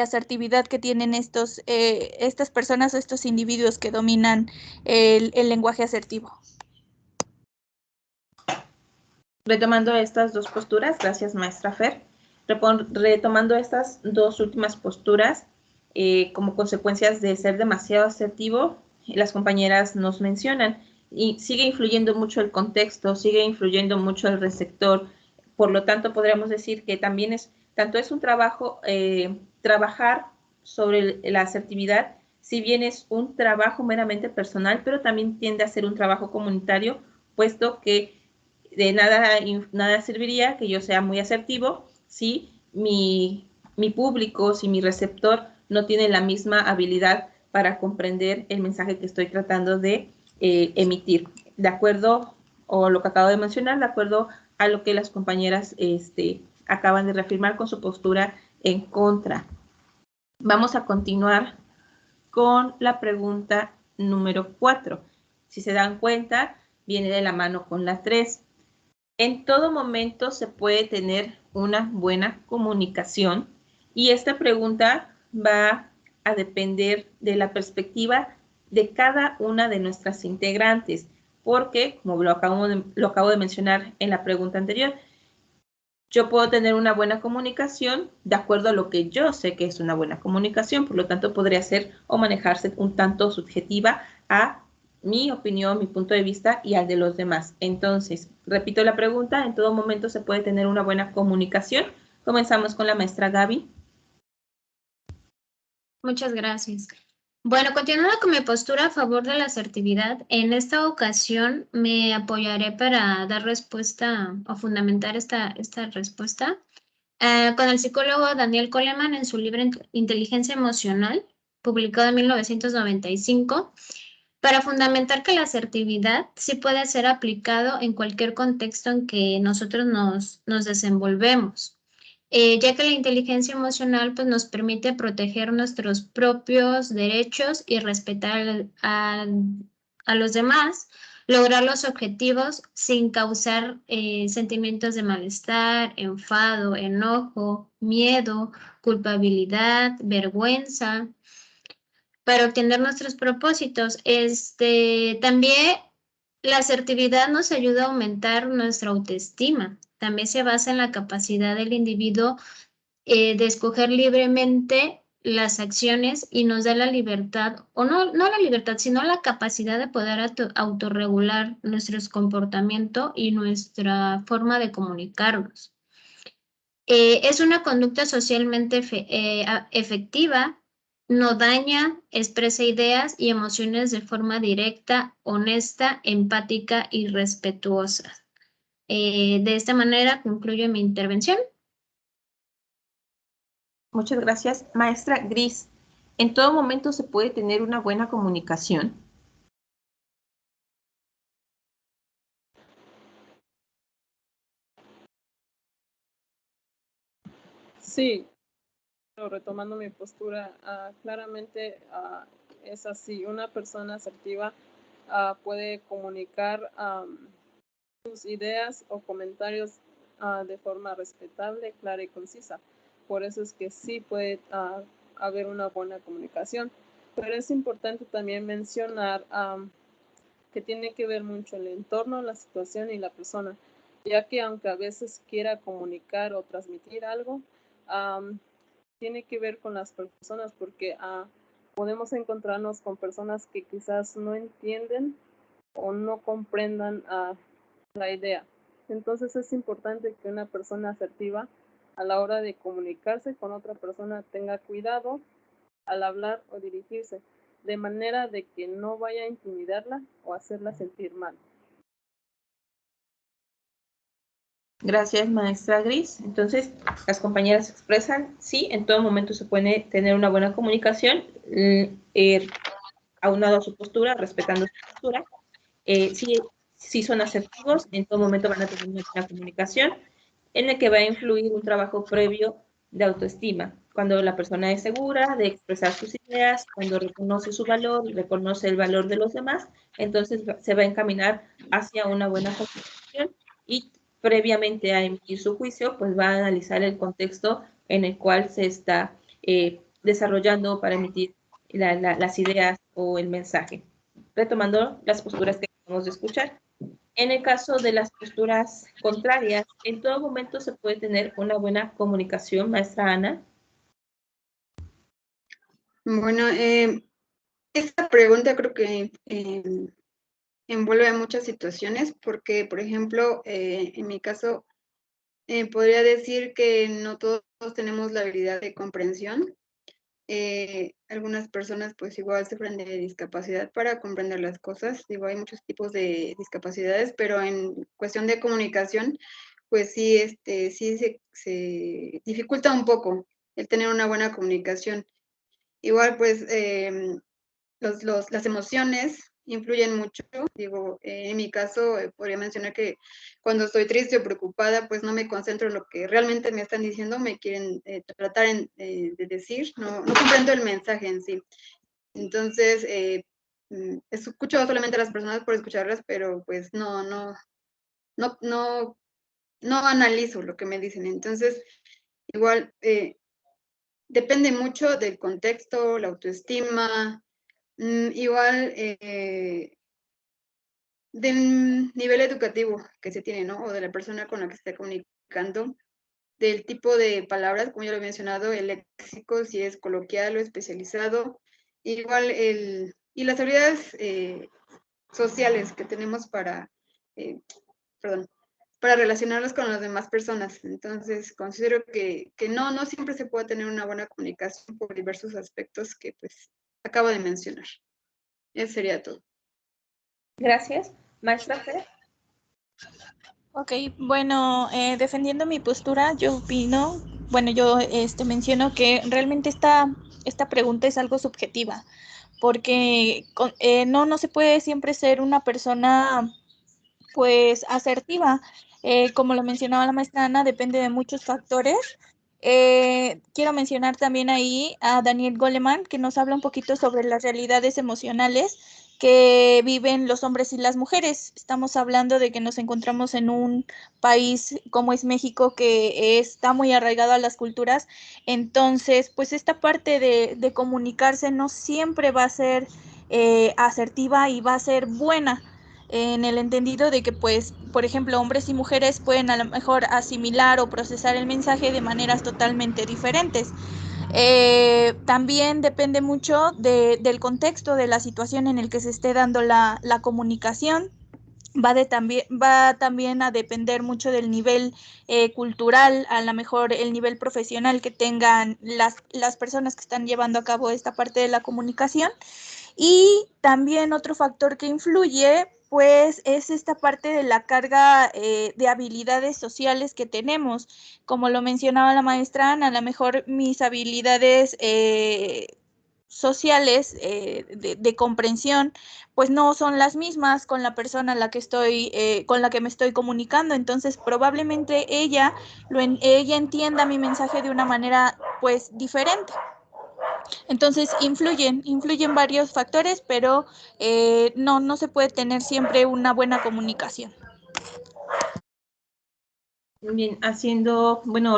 asertividad que tienen estas personas o estos individuos que dominan el lenguaje asertivo. Retomando estas dos posturas, gracias maestra Fer, retomando estas dos últimas posturas, como consecuencias de ser demasiado asertivo, las compañeras nos mencionan, y sigue influyendo mucho el contexto, sigue influyendo mucho el receptor, por lo tanto podríamos decir que también es un trabajo, trabajar sobre la asertividad, si bien es un trabajo meramente personal, pero también tiende a ser un trabajo comunitario, puesto que de nada serviría que yo sea muy asertivo si mi público, si mi receptor no tiene la misma habilidad para comprender el mensaje que estoy tratando de emitir, de acuerdo, o lo que acabo de mencionar, de acuerdo a lo que las compañeras acaban de reafirmar con su postura en contra. Vamos a continuar con la pregunta número 4. Si se dan cuenta, viene de la mano con la 3. En todo momento se puede tener una buena comunicación y esta pregunta va a depender de la perspectiva de cada una de nuestras integrantes, porque, como lo acabo de mencionar en la pregunta anterior, yo puedo tener una buena comunicación de acuerdo a lo que yo sé que es una buena comunicación, por lo tanto podría ser o manejarse un tanto subjetiva a mi opinión, mi punto de vista y al de los demás. Entonces, repito la pregunta, ¿en todo momento se puede tener una buena comunicación? Comenzamos con la maestra Gaby. Muchas gracias. Bueno, continuando con mi postura a favor de la asertividad, en esta ocasión me apoyaré para dar respuesta o fundamentar esta respuesta con el psicólogo Daniel Goleman en su libro Inteligencia Emocional, publicado en 1995, para fundamentar que la asertividad sí puede ser aplicado en cualquier contexto en que nosotros nos desenvolvemos. Ya que la inteligencia emocional pues, nos permite proteger nuestros propios derechos y respetar a los demás, lograr los objetivos sin causar sentimientos de malestar, enfado, enojo, miedo, culpabilidad, vergüenza, para obtener nuestros propósitos. También la asertividad nos ayuda a aumentar nuestra autoestima. También se basa en la capacidad del individuo de escoger libremente las acciones y nos da la libertad, o no la libertad, sino la capacidad de poder autorregular nuestro comportamiento y nuestra forma de comunicarnos. Es una conducta socialmente efectiva, no daña, expresa ideas y emociones de forma directa, honesta, empática y respetuosa. De esta manera concluyo mi intervención. Muchas gracias. Maestra Gris, ¿en todo momento se puede tener una buena comunicación? Sí, pero retomando mi postura, claramente es así. Una persona asertiva puede comunicar sus ideas o comentarios de forma respetable, clara y concisa. Por eso es que sí puede haber una buena comunicación. Pero es importante también mencionar que tiene que ver mucho el entorno, la situación y la persona, ya que aunque a veces quiera comunicar o transmitir algo, tiene que ver con las personas, porque podemos encontrarnos con personas que quizás no entienden o no comprendan la idea. Entonces es importante que una persona asertiva a la hora de comunicarse con otra persona tenga cuidado al hablar o dirigirse, de manera de que no vaya a intimidarla o hacerla sentir mal. Gracias, maestra Gris. Entonces, las compañeras expresan, sí, en todo momento se puede tener una buena comunicación, aunado a su postura, respetando su postura. Sí son asertivos, en todo momento van a tener una buena comunicación, en el que va a influir un trabajo previo de autoestima. Cuando la persona es segura de expresar sus ideas, cuando reconoce su valor, reconoce el valor de los demás, entonces se va a encaminar hacia una buena comunicación y previamente a emitir su juicio, pues va a analizar el contexto en el cual se está desarrollando para emitir las ideas o el mensaje. Retomando las posturas que acabamos de escuchar. En el caso de las posturas contrarias, en todo momento se puede tener una buena comunicación, maestra Ana. Bueno, esta pregunta creo que envuelve muchas situaciones porque, por ejemplo, en mi caso, podría decir que no todos tenemos la habilidad de comprensión. Algunas personas pues igual sufren de discapacidad para comprender las cosas. Digo, hay muchos tipos de discapacidades, pero en cuestión de comunicación, pues sí, sí se dificulta un poco el tener una buena comunicación. Igual pues las emociones influyen mucho. Digo, en mi caso, podría mencionar que cuando estoy triste o preocupada, pues no me concentro en lo que realmente me están diciendo, me quieren tratar de decir, no comprendo el mensaje en sí. Entonces, escucho solamente a las personas por escucharlas, pero pues no analizo lo que me dicen. Entonces, igual, depende mucho del contexto, la autoestima, igual del nivel educativo que se tiene, ¿no? O de la persona con la que se está comunicando, del tipo de palabras, como ya lo he mencionado, el léxico, si es coloquial o especializado, igual y las habilidades sociales que tenemos para relacionarnos con las demás personas. Entonces, considero que no siempre se puede tener una buena comunicación por diversos aspectos que pues acabo de mencionar. Eso sería todo. Gracias. Maestra Fer. Ok, bueno, defendiendo mi postura, yo opino, bueno, yo menciono que realmente esta pregunta es algo subjetiva, porque no se puede siempre ser una persona pues asertiva. Como lo mencionaba la maestra Ana, depende de muchos factores. Quiero mencionar también ahí a Daniel Goleman, que nos habla un poquito sobre las realidades emocionales que viven los hombres y las mujeres. Estamos hablando de que nos encontramos en un país como es México, que está muy arraigado a las culturas. Entonces, pues esta parte de comunicarse no siempre va a ser asertiva y va a ser buena, en el entendido de que, pues, por ejemplo, hombres y mujeres pueden a lo mejor asimilar o procesar el mensaje de maneras totalmente diferentes. También depende mucho del contexto, de la situación en el que se esté dando la comunicación. Va también a depender mucho del nivel cultural, a lo mejor el nivel profesional que tengan las personas que están llevando a cabo esta parte de la comunicación. Y también otro factor que influye, pues, es esta parte de la carga de habilidades sociales que tenemos. Como lo mencionaba la maestra Ana, a lo mejor mis habilidades sociales de comprensión, pues no son las mismas con la persona con la que me estoy comunicando. Entonces, probablemente ella entienda mi mensaje de una manera, pues, diferente. Entonces, influyen varios factores, pero no se puede tener siempre una buena comunicación. Bien,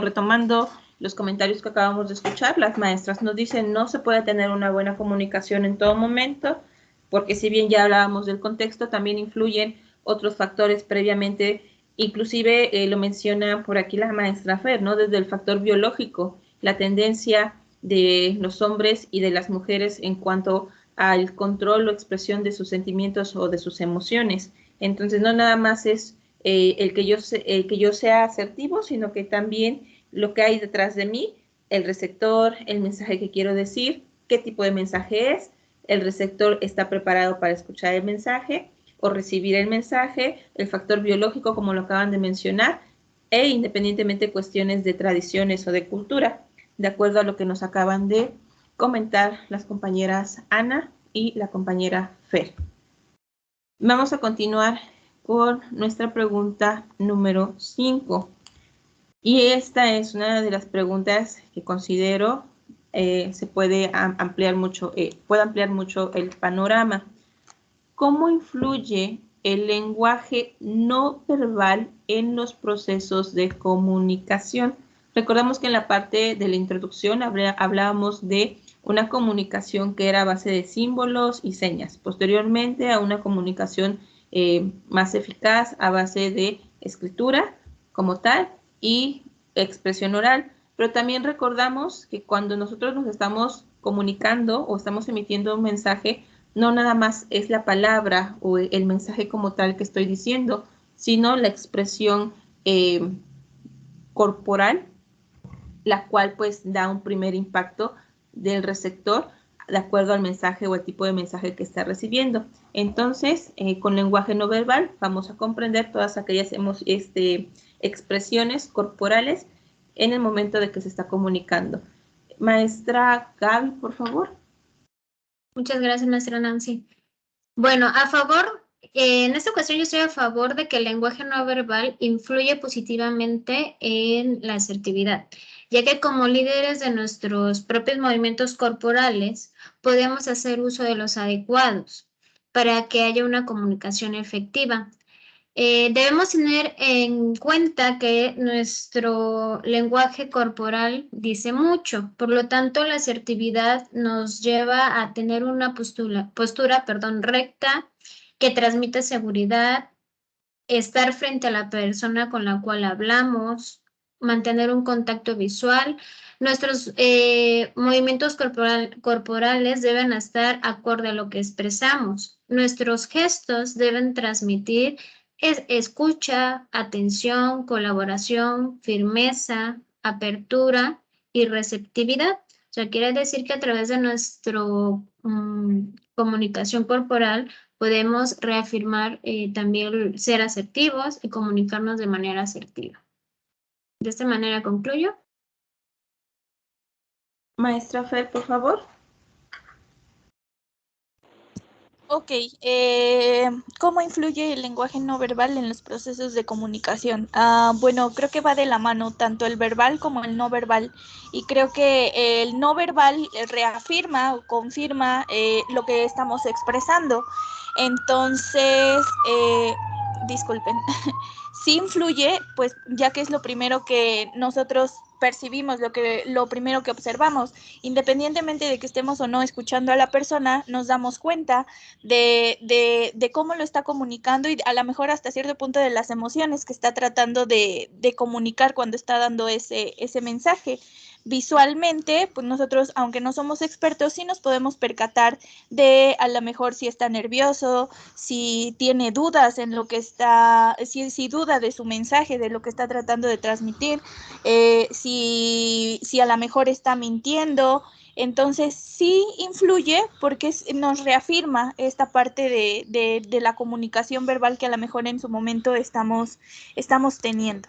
retomando los comentarios que acabamos de escuchar, las maestras nos dicen no se puede tener una buena comunicación en todo momento, porque si bien ya hablábamos del contexto, también influyen otros factores previamente, inclusive lo menciona por aquí la maestra Fer, ¿no? Desde el factor biológico, la tendencia de los hombres y de las mujeres en cuanto al control o expresión de sus sentimientos o de sus emociones. Entonces, no nada más es el que yo sea asertivo, sino que también lo que hay detrás de mí, el receptor, el mensaje que quiero decir, qué tipo de mensaje es, el receptor está preparado para escuchar el mensaje o recibir el mensaje, el factor biológico, como lo acaban de mencionar, e independientemente cuestiones de tradiciones o de cultura, de acuerdo a lo que nos acaban de comentar las compañeras Ana y la compañera Fer. Vamos a continuar con nuestra pregunta número 5. Y esta es una de las preguntas que considero se puede ampliar mucho el panorama. ¿Cómo influye el lenguaje no verbal en los procesos de comunicación? Recordamos que en la parte de la introducción hablábamos de una comunicación que era a base de símbolos y señas. Posteriormente a una comunicación más eficaz a base de escritura como tal y expresión oral. Pero también recordamos que cuando nosotros nos estamos comunicando o estamos emitiendo un mensaje, no nada más es la palabra o el mensaje como tal que estoy diciendo, sino la expresión corporal, la cual pues da un primer impacto del receptor de acuerdo al mensaje o el tipo de mensaje que está recibiendo. Entonces, con lenguaje no verbal vamos a comprender todas aquellas expresiones corporales en el momento de que se está comunicando. Maestra Gaby, por favor. Muchas gracias, maestra Nancy. Bueno, a favor, en esta ocasión yo estoy a favor de que el lenguaje no verbal influye positivamente en la asertividad, ya que como líderes de nuestros propios movimientos corporales podemos hacer uso de los adecuados para que haya una comunicación efectiva. Debemos tener en cuenta que nuestro lenguaje corporal dice mucho, por lo tanto la asertividad nos lleva a tener una postura, recta que transmite seguridad, estar frente a la persona con la cual hablamos, mantener un contacto visual. Nuestros movimientos corporales deben estar acorde a lo que expresamos. Nuestros gestos deben transmitir escucha, atención, colaboración, firmeza, apertura y receptividad. O sea, quiere decir que a través de nuestra comunicación corporal podemos reafirmar también ser asertivos y comunicarnos de manera asertiva. De esta manera concluyo. Maestra Fer, por favor. Ok, ¿cómo influye el lenguaje no verbal en los procesos de comunicación? Bueno, creo que va de la mano tanto el verbal como el no verbal, y creo que el no verbal reafirma o confirma lo que estamos expresando. Entonces, disculpen, sí influye, pues ya que es lo primero que nosotros percibimos, lo primero que observamos, independientemente de que estemos o no escuchando a la persona, nos damos cuenta de cómo lo está comunicando y a lo mejor hasta cierto punto de las emociones que está tratando de comunicar cuando está dando ese mensaje. Visualmente, pues nosotros, aunque no somos expertos, sí nos podemos percatar de a lo mejor si está nervioso, si tiene dudas en lo que está, si duda de su mensaje, de lo que está tratando de transmitir, si a lo mejor está mintiendo. Entonces sí influye porque nos reafirma esta parte de la comunicación verbal que a lo mejor en su momento estamos teniendo.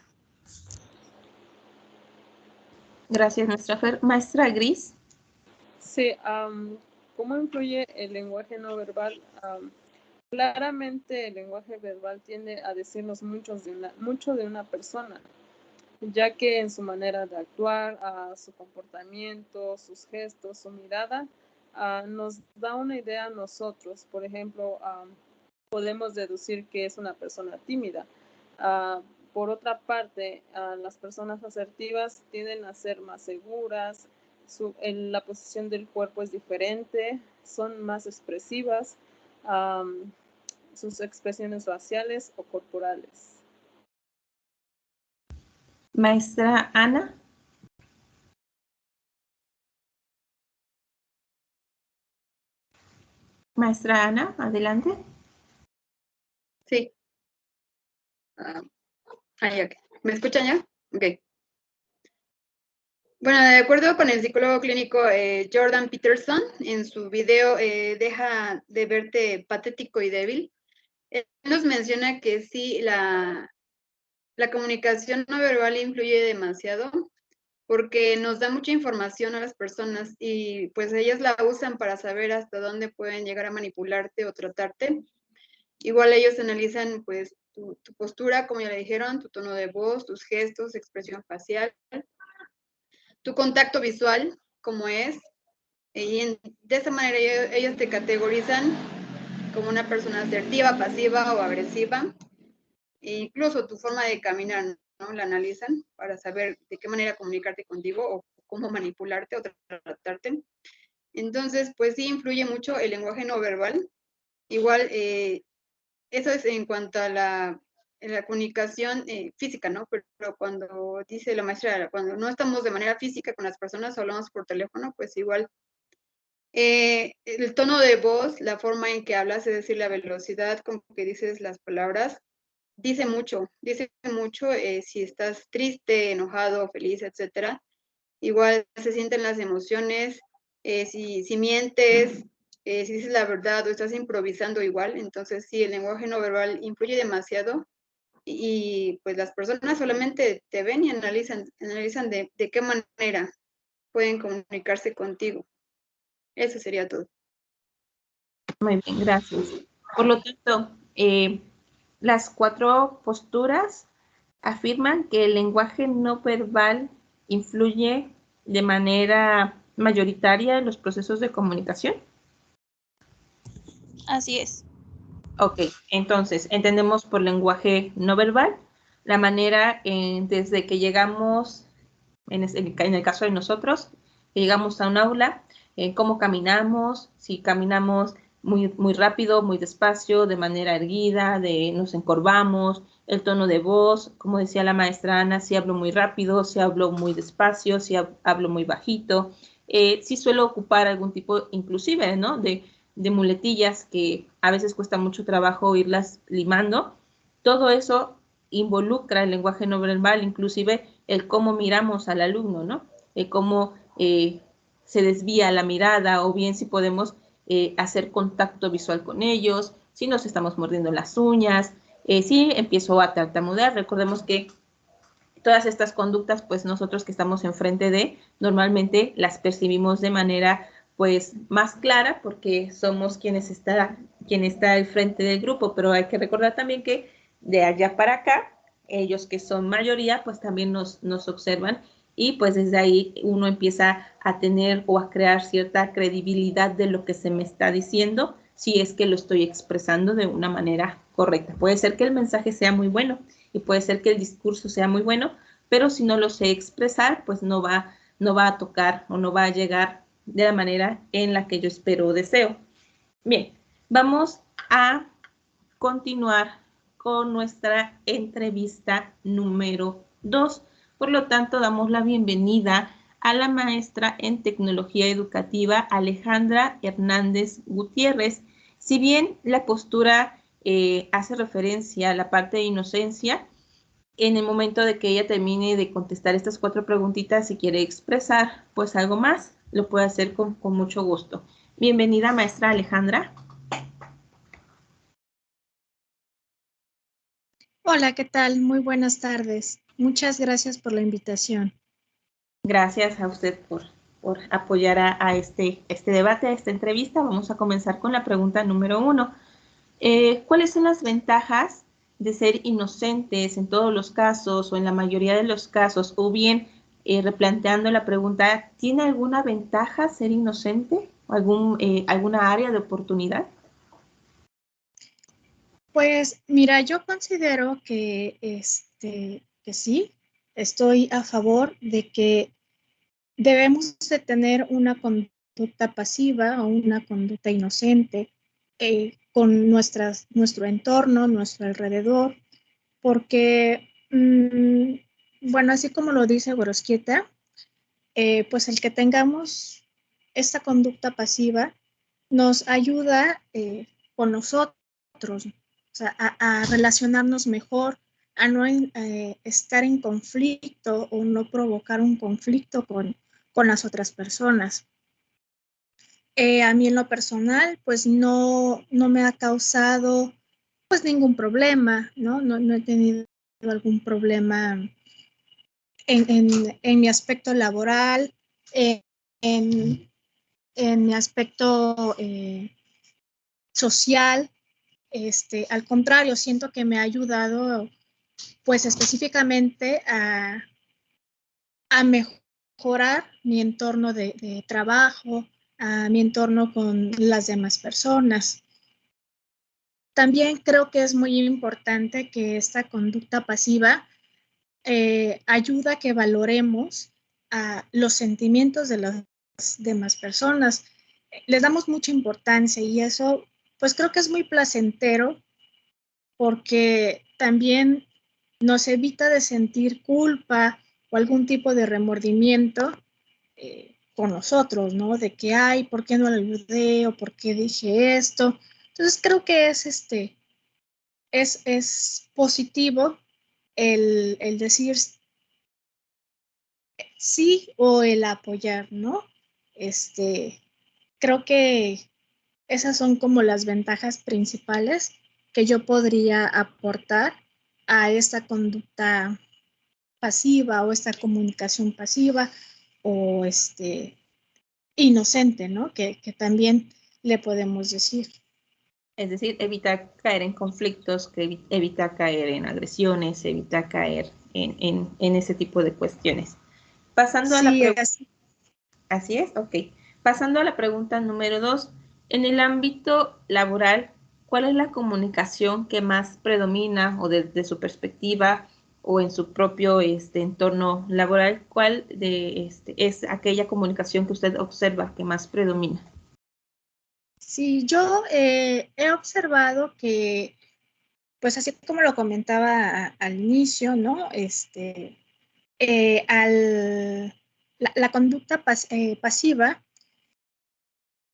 Gracias, maestra Fer. Maestra Gris. Sí, ¿cómo influye el lenguaje no verbal? Claramente el lenguaje verbal tiende a decirnos mucho de una persona, ya que en su manera de actuar, su comportamiento, sus gestos, su mirada, nos da una idea a nosotros. Por ejemplo, podemos deducir que es una persona tímida. Por otra parte, las personas asertivas tienden a ser más seguras, la posición del cuerpo es diferente, son más expresivas, sus expresiones faciales o corporales. Maestra Ana. Maestra Ana, adelante. Sí. Ok. ¿Me escuchan ya? Ok. Bueno, de acuerdo con el psicólogo clínico Jordan Peterson, en su video Deja de verte patético y débil, él nos menciona que sí, la comunicación no verbal influye demasiado porque nos da mucha información a las personas y pues ellas la usan para saber hasta dónde pueden llegar a manipularte o tratarte. Igual ellos analizan pues tu postura, como ya le dijeron, tu tono de voz, tus gestos, expresión facial, tu contacto visual, como es, y de esa manera ellos te categorizan como una persona asertiva, pasiva o agresiva, e incluso tu forma de caminar, ¿no? La analizan para saber de qué manera comunicarte contigo o cómo manipularte o tratarte. Entonces, pues sí influye mucho el lenguaje no verbal. Igual, eso es en cuanto a la comunicación física, ¿no? Pero cuando dice la maestra, cuando no estamos de manera física con las personas, hablamos por teléfono, pues igual el tono de voz, la forma en que hablas, es decir, la velocidad con que dices las palabras, dice mucho si estás triste, enojado, feliz, etcétera. Igual se sienten las emociones, si mientes, si dices la verdad o estás improvisando igual. Entonces sí, el lenguaje no verbal influye demasiado y pues las personas solamente te ven y analizan de qué manera pueden comunicarse contigo. Eso sería todo. Muy bien, gracias. Por lo tanto, las 4 posturas afirman que el lenguaje no verbal influye de manera mayoritaria en los procesos de comunicación. Así es. Ok, entonces entendemos por lenguaje no verbal la manera desde que llegamos, en el caso de nosotros, que llegamos a un aula, cómo caminamos, si caminamos muy rápido, muy despacio, de manera erguida, nos encorvamos, el tono de voz, como decía la maestra Ana, si hablo muy rápido, si hablo muy despacio, si hablo muy bajito, si suelo ocupar algún tipo, inclusive, ¿no?, de muletillas que a veces cuesta mucho trabajo irlas limando. Todo eso involucra el lenguaje no verbal, inclusive el cómo miramos al alumno, ¿no? El cómo se desvía la mirada, o bien si podemos hacer contacto visual con ellos, si nos estamos mordiendo las uñas, si empiezo a tartamudear. Recordemos que todas estas conductas, pues nosotros que estamos enfrente normalmente las percibimos de manera pues más clara porque somos quien está al frente del grupo, pero hay que recordar también que de allá para acá, ellos que son mayoría, pues también nos observan, y pues desde ahí uno empieza a tener o a crear cierta credibilidad de lo que se me está diciendo, si es que lo estoy expresando de una manera correcta. Puede ser que el mensaje sea muy bueno y puede ser que el discurso sea muy bueno, pero si no lo sé expresar, pues no va a tocar o no va a llegar de la manera en la que yo espero o deseo. Bien, vamos a continuar con nuestra entrevista número 2. Por lo tanto, damos la bienvenida a la maestra en tecnología educativa, Alejandra Hernández Gutiérrez. Si bien la postura hace referencia a la parte de inocencia, en el momento de que ella termine de contestar estas 4 preguntitas, si quiere expresar pues algo más, lo puede hacer con mucho gusto. Bienvenida, maestra Alejandra. Hola, ¿qué tal? Muy buenas tardes. Muchas gracias por la invitación. Gracias a usted por apoyar a este debate, a esta entrevista. Vamos a comenzar con la pregunta número 1. ¿Cuáles son las ventajas de ser inocentes en todos los casos o en la mayoría de los casos? O bien, replanteando la pregunta, ¿tiene alguna ventaja ser inocente? ¿Alguna área de oportunidad? Pues mira, yo considero que sí, estoy a favor de que debemos de tener una conducta pasiva o una conducta inocente con nuestro entorno, nuestro alrededor, porque, bueno, así como lo dice Gorosquieta, pues el que tengamos esta conducta pasiva nos ayuda con nosotros, o sea, a relacionarnos mejor, a no estar en conflicto o no provocar un conflicto con las otras personas. A mí en lo personal, pues no me ha causado pues ningún problema, ¿no? No he tenido algún problema en mi aspecto laboral, en mi aspecto social. Al contrario, siento que me ha ayudado pues específicamente a mejorar mi entorno de trabajo, a mi entorno con las demás personas. También creo que es muy importante que esta conducta pasiva ayuda a que valoremos los sentimientos de las demás personas. Les damos mucha importancia y eso pues creo que es muy placentero porque también nos evita de sentir culpa o algún tipo de remordimiento con nosotros, ¿no? De que, ay, ¿por qué no le ayudé? ¿O por qué dije esto? Entonces creo que es positivo el decir sí o el apoyar, ¿no? Creo que esas son como las ventajas principales que yo podría aportar a esta conducta pasiva o esta comunicación pasiva o inocente, ¿no? Que también le podemos decir. Es decir, evitar caer en conflictos, que evitar caer en agresiones, evitar caer en ese tipo de cuestiones. Pasando a la pregunta. Así es, ok. Pasando a la pregunta número 2. En el ámbito laboral, ¿cuál es la comunicación que más predomina o desde su perspectiva o en su propio entorno laboral? ¿Cuál es aquella comunicación que usted observa que más predomina? Sí, yo he observado que, pues así como lo comentaba al inicio, ¿no? La conducta pasiva,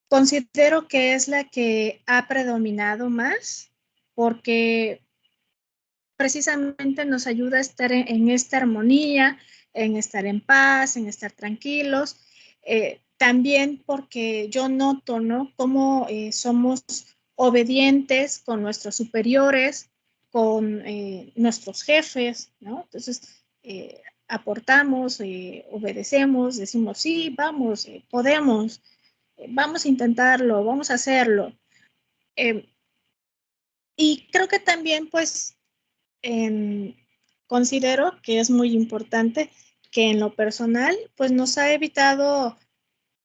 considero que es la que ha predominado más porque precisamente nos ayuda a estar en esta armonía, en estar en paz, en estar tranquilos. También porque yo noto, ¿no? Cómo somos obedientes con nuestros superiores, con nuestros jefes, ¿no? Entonces, aportamos, obedecemos, decimos, sí, vamos, podemos, vamos a intentarlo, vamos a hacerlo. Y creo que también, pues, considero que es muy importante que en lo personal, pues nos ha evitado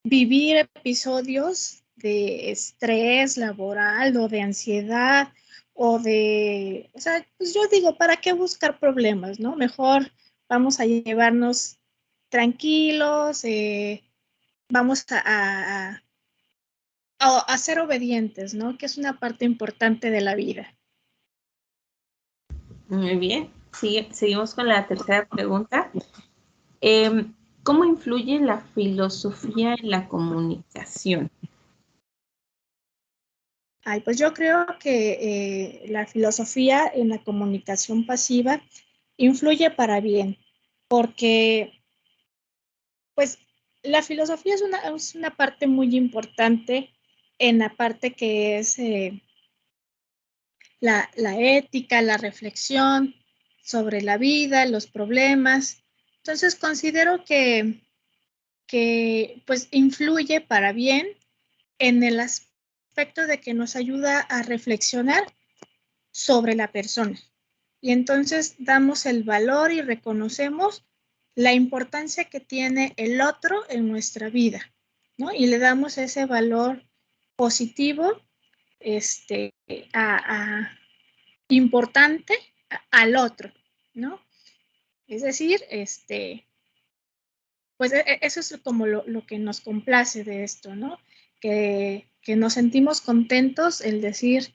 vivir episodios de estrés laboral o de ansiedad o o sea, pues yo digo, ¿para qué buscar problemas, no? Mejor vamos a llevarnos tranquilos, vamos a ser obedientes, ¿no? Que es una parte importante de la vida. Muy bien, seguimos con la tercera pregunta. ¿Cómo influye la filosofía en la comunicación? Ay, pues yo creo que la filosofía en la comunicación pasiva influye para bien, porque pues la filosofía es una parte muy importante en la parte que es la ética, la reflexión sobre la vida, los problemas. Entonces considero que pues influye para bien en el aspecto de que nos ayuda a reflexionar sobre la persona. Y entonces damos el valor y reconocemos la importancia que tiene el otro en nuestra vida, ¿no? Y le damos ese valor positivo, importante al otro, ¿no? Es decir, pues eso es como lo que nos complace de esto, ¿no? Que nos sentimos contentos el decir,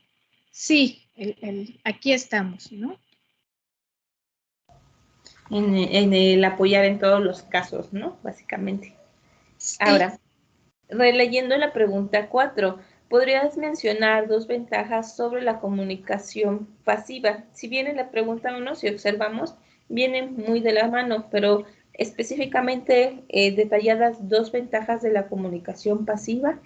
sí, aquí estamos, ¿no? En el apoyar en todos los casos, ¿no? Básicamente. Sí. Ahora, releyendo la pregunta 4, ¿podrías mencionar 2 ventajas sobre la comunicación pasiva? Si bien en la pregunta 1, si observamos, vienen muy de la mano, pero específicamente detalladas 2 ventajas de la comunicación pasiva.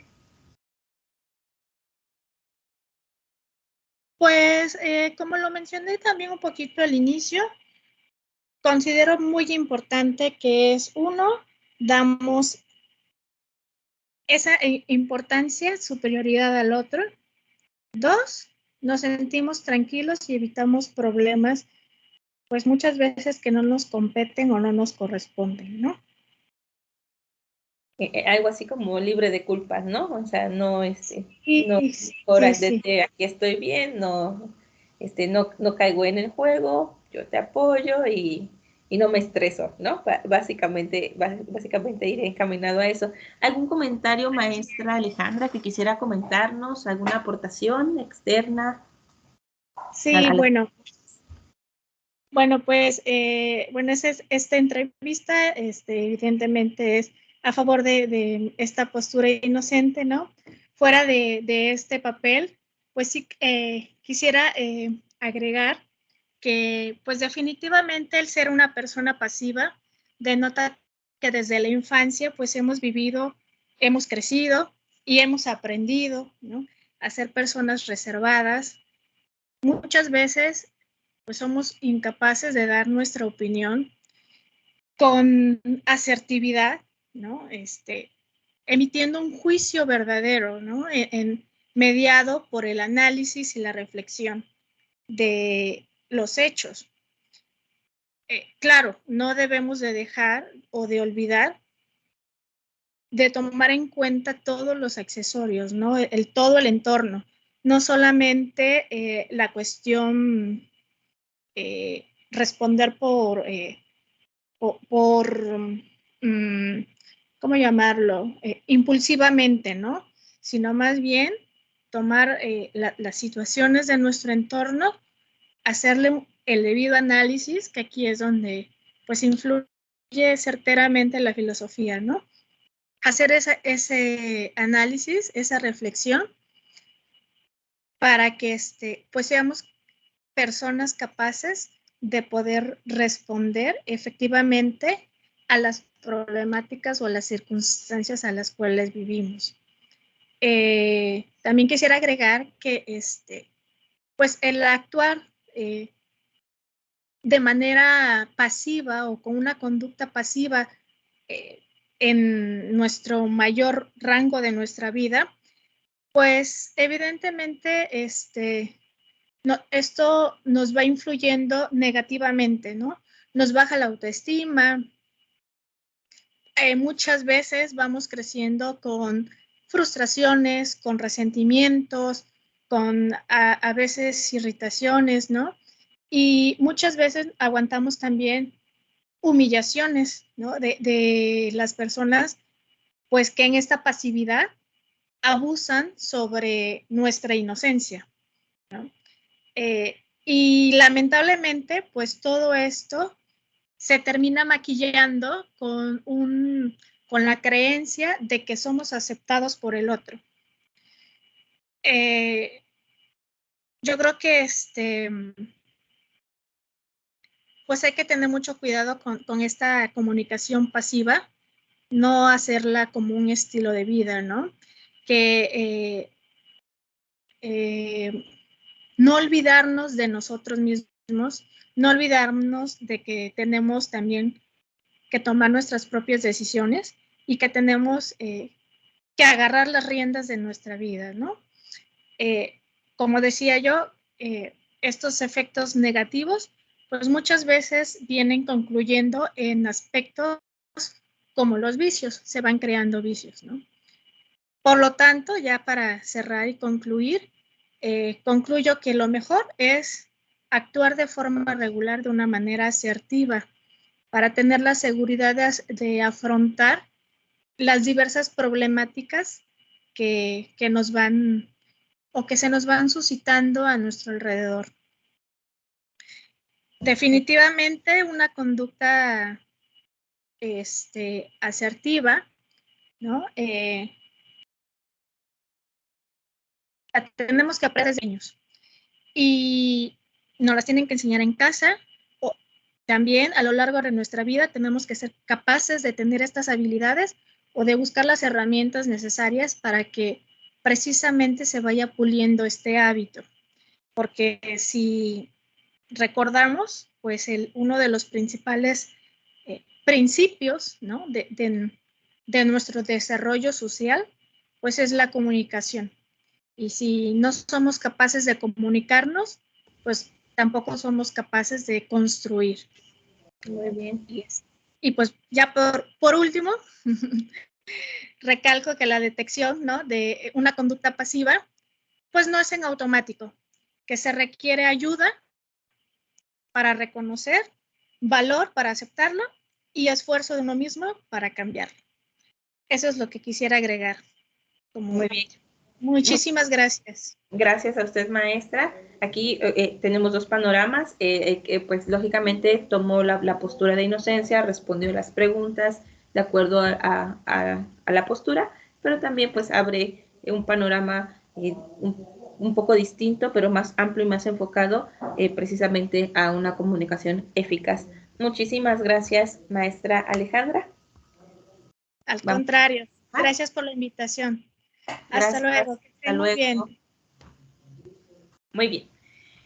Pues como lo mencioné también un poquito al inicio, considero muy importante que es uno, damos esa importancia, superioridad al otro. 2, nos sentimos tranquilos y evitamos problemas, pues muchas veces que no nos competen o no nos corresponden, ¿no? Algo así como libre de culpas, ¿no? O sea, no, sí. aquí estoy bien, no, no caigo en el juego, yo te apoyo y no me estreso, ¿no? Básicamente iré encaminado a eso. ¿Algún comentario, maestra Alejandra, que quisiera comentarnos? ¿Alguna aportación externa? Sí, bueno. Bueno, pues, esta entrevista, evidentemente es a favor de esta postura inocente, ¿no? Fuera de este papel, pues sí quisiera agregar que, pues definitivamente el ser una persona pasiva denota que desde la infancia, pues hemos vivido, hemos crecido y hemos aprendido, ¿no? A ser personas reservadas. Muchas veces pues somos incapaces de dar nuestra opinión con asertividad, ¿no? Emitiendo un juicio verdadero, ¿no? mediado por el análisis y la reflexión de los hechos. Claro, no debemos de dejar o de olvidar de tomar en cuenta todos los accesorios, ¿no? Todo el entorno, no solamente la cuestión responder por ¿cómo llamarlo? Impulsivamente, ¿no? Sino más bien tomar las situaciones de nuestro entorno, hacerle el debido análisis, que aquí es donde pues influye certeramente la filosofía, ¿no? Hacer ese análisis, esa reflexión, para que pues seamos personas capaces de poder responder efectivamente a las problemáticas o a las circunstancias a las cuales vivimos. También quisiera agregar que pues el actuar de manera pasiva o con una conducta pasiva en nuestro mayor rango de nuestra vida, pues evidentemente esto nos va influyendo negativamente, ¿no? Nos baja la autoestima. Muchas veces vamos creciendo con frustraciones, con resentimientos, con a veces irritaciones, ¿no? Y muchas veces aguantamos también humillaciones, ¿no? De las personas, pues que en esta pasividad abusan sobre nuestra inocencia, ¿no? Y lamentablemente, pues todo esto se termina maquillando con la creencia de que somos aceptados por el otro. Yo creo que pues hay que tener mucho cuidado con esta comunicación pasiva, no hacerla como un estilo de vida, ¿no? Que no olvidarnos de nosotros mismos, no olvidarnos de que tenemos también que tomar nuestras propias decisiones y que tenemos que agarrar las riendas de nuestra vida, ¿no? Como decía yo, estos efectos negativos, pues muchas veces vienen concluyendo en aspectos como los vicios, se van creando vicios, ¿no? Por lo tanto, ya para cerrar y concluir, concluyo que lo mejor es actuar de forma regular, de una manera asertiva, para tener la seguridad de afrontar las diversas problemáticas que nos van o que se nos van suscitando a nuestro alrededor. Definitivamente una conducta asertiva, ¿no? Tenemos que aprender desde niños y nos las tienen que enseñar en casa. O también a lo largo de nuestra vida tenemos que ser capaces de tener estas habilidades o de buscar las herramientas necesarias para que precisamente se vaya puliendo este hábito. Porque si recordamos, pues uno de los principales principios, ¿no? de nuestro desarrollo social, pues es la comunicación. Y si no somos capaces de comunicarnos, pues tampoco somos capaces de construir. Muy bien. Y pues ya por último, recalco que la detección, ¿no? de una conducta pasiva, pues no es en automático, que se requiere ayuda para reconocer, valor para aceptarlo y esfuerzo de uno mismo para cambiarlo. Eso es lo que quisiera agregar. Muy bien. Muchísimas gracias. Gracias a usted, maestra. Aquí tenemos dos panoramas. Pues lógicamente tomó la postura de inocencia, respondió las preguntas de acuerdo a la postura, pero también pues abre un panorama un poco distinto, pero más amplio y más enfocado precisamente a una comunicación eficaz. Muchísimas gracias, maestra Alejandra. Al contrario, gracias por la invitación. Hasta luego. Que estén muy bien. Muy bien.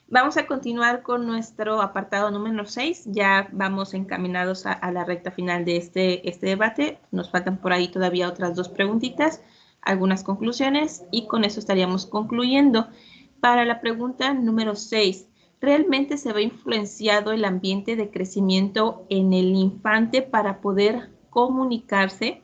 Vamos a continuar con nuestro apartado número 6. Ya vamos encaminados a la recta final de este debate. Nos faltan por ahí todavía otras dos preguntitas. algunas conclusiones y con eso estaríamos concluyendo. Para la pregunta número 6, ¿realmente se ve influenciado el ambiente de crecimiento en el infante para poder comunicarse?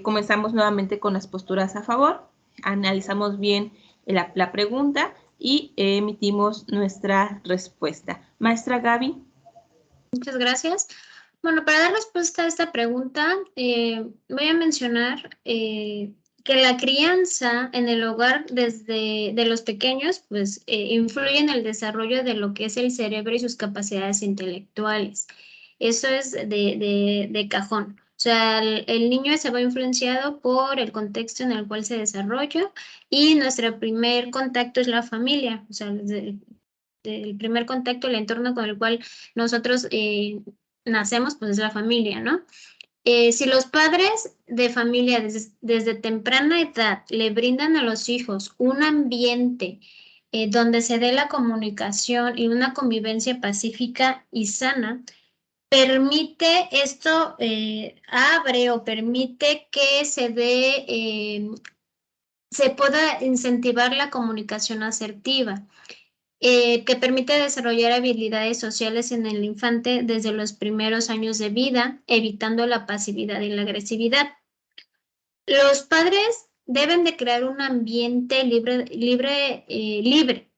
Comenzamos nuevamente con las posturas a favor, analizamos bien la pregunta y emitimos nuestra respuesta. Maestra Gaby. Muchas gracias. Bueno, para dar respuesta a esta pregunta, voy a mencionar que la crianza en el hogar desde de los pequeños, pues, influye en el desarrollo de lo que es el cerebro y sus capacidades intelectuales. Eso es de cajón. O sea, el niño se va influenciado por el contexto en el cual se desarrolla y nuestro primer contacto es la familia. O sea, el primer contacto, el entorno con el cual nosotros nacemos, pues es la familia, ¿no? Si los padres de familia desde temprana edad le brindan a los hijos un ambiente donde se dé la comunicación y una convivencia pacífica y sana, permite esto, abre o permite que se pueda incentivar la comunicación asertiva. Que permite desarrollar habilidades sociales en el infante desde los primeros años de vida, evitando la pasividad y la agresividad. Los padres deben de crear un ambiente libre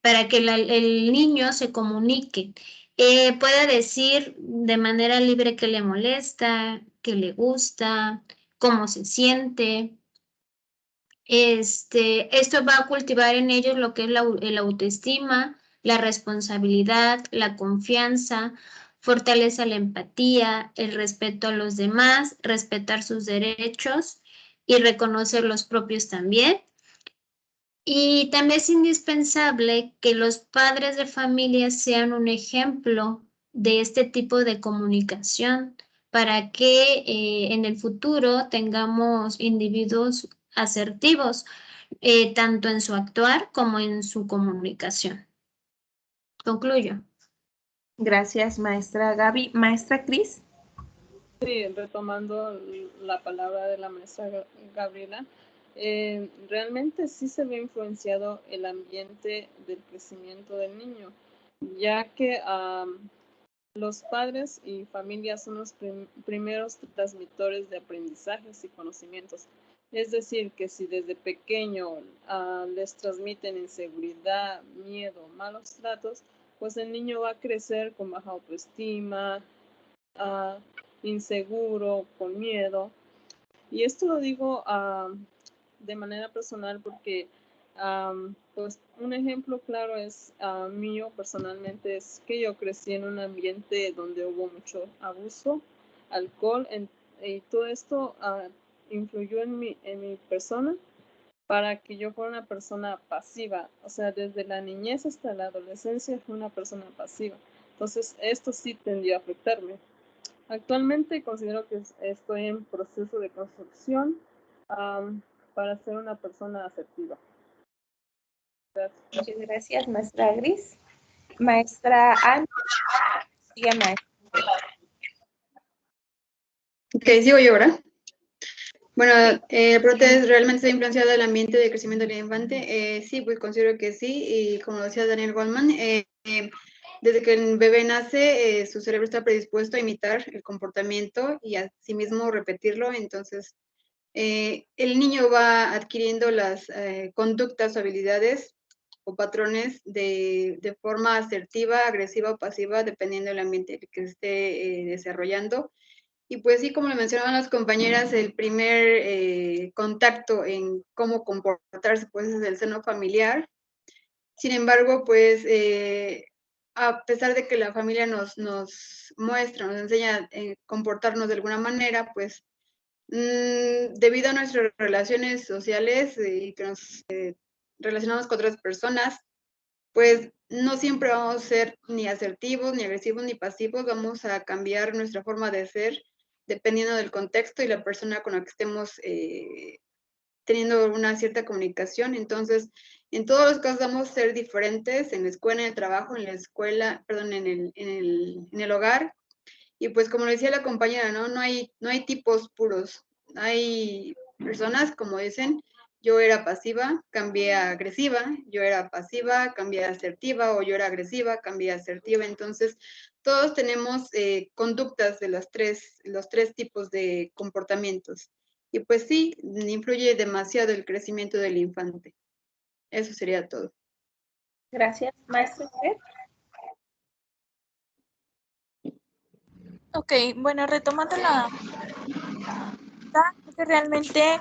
para que el niño se comunique, pueda decir de manera libre qué le molesta, qué le gusta, cómo se siente. Esto va a cultivar en ellos lo que es el autoestima, la responsabilidad, la confianza, fortalece la empatía, el respeto a los demás, respetar sus derechos y reconocer los propios también. Y también es indispensable que los padres de familia sean un ejemplo de este tipo de comunicación para que en el futuro tengamos individuos asertivos, tanto en su actuar como en su comunicación. Concluyo. Gracias, maestra Gaby. Maestra Cris. Sí, retomando la palabra de la maestra Gabriela, realmente sí se ve influenciado el ambiente del crecimiento del niño, ya que los padres y familias son los primeros transmisores de aprendizajes y conocimientos. Es decir, que si desde pequeño les transmiten inseguridad, miedo, malos tratos, pues el niño va a crecer con baja autoestima, inseguro, con miedo. Y esto lo digo de manera personal porque pues un ejemplo claro es mío personalmente, es que yo crecí en un ambiente donde hubo mucho abuso, alcohol, y todo esto influyó en mi persona para que yo fuera una persona pasiva. O sea, desde la niñez hasta la adolescencia fui una persona pasiva. Entonces esto sí tendió a afectarme. Actualmente considero que estoy en proceso de construcción para ser una persona asertiva. Gracias. Muchas gracias, maestra Gris. Maestra Ana. Sigue, maestra. Ok, sigo yo ahora. Bueno, ¿realmente está influenciado el ambiente de crecimiento del infante? Sí, pues considero que sí, y como decía Daniel Goldman, desde que el bebé nace, su cerebro está predispuesto a imitar el comportamiento y asimismo repetirlo, entonces el niño va adquiriendo las conductas o habilidades o patrones de forma asertiva, agresiva o pasiva, dependiendo del ambiente que esté desarrollando. Y pues sí, como lo mencionaban las compañeras, el primer contacto en cómo comportarse pues es el seno familiar. Sin embargo, pues a pesar de que la familia nos muestra, nos enseña a comportarnos de alguna manera, pues debido a nuestras relaciones sociales y que nos relacionamos con otras personas, pues no siempre vamos a ser ni asertivos, ni agresivos, ni pasivos, vamos a cambiar nuestra forma de ser dependiendo del contexto y la persona con la que estemos teniendo una cierta comunicación. Entonces, en todos los casos vamos a ser diferentes, en la escuela, en el trabajo, en la escuela, perdón, en el hogar. Y pues como decía la compañera, ¿no? No hay tipos puros. Hay personas, como dicen, Yo era pasiva, cambié a agresiva, yo era pasiva, cambié a asertiva, o yo era agresiva, cambié a asertiva. Entonces, todos tenemos conductas de los tres tipos de comportamientos. Y pues sí, influye demasiado el crecimiento del infante. Eso sería todo. Gracias, maestra. Ok, bueno, retomando la que realmente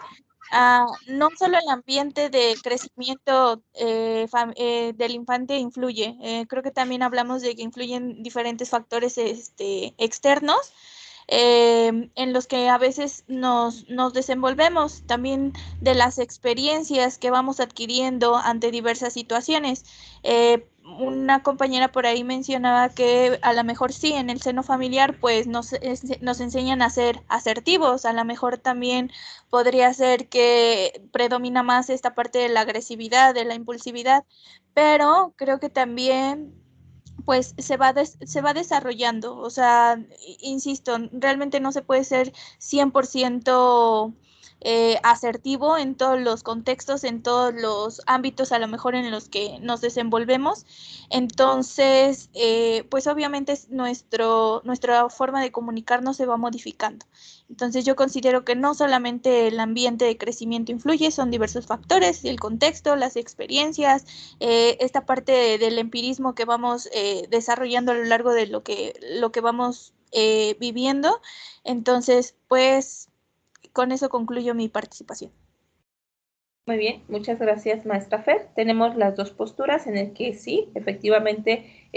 no solo el ambiente de crecimiento del infante influye, creo que también hablamos de que influyen diferentes factores externos en los que a veces nos desenvolvemos, también de las experiencias que vamos adquiriendo ante diversas situaciones. Una compañera por ahí mencionaba que a lo mejor sí, en el seno familiar pues nos enseñan a ser asertivos, a lo mejor también podría ser que predomina más esta parte de la agresividad, de la impulsividad, pero creo que también pues se va desarrollando, o sea, insisto, realmente no se puede ser 100% asertivo en todos los contextos, en todos los ámbitos a lo mejor en los que nos desenvolvemos. Entonces, pues obviamente nuestra forma de comunicarnos se va modificando. Entonces yo considero que no solamente el ambiente de crecimiento influye, son diversos factores, el contexto, las experiencias, esta parte del empirismo que vamos desarrollando a lo largo de lo que vamos viviendo. Entonces, pues con eso concluyo mi participación. Muy bien, muchas gracias, maestra Fer. Tenemos las dos posturas en el que sí, efectivamente,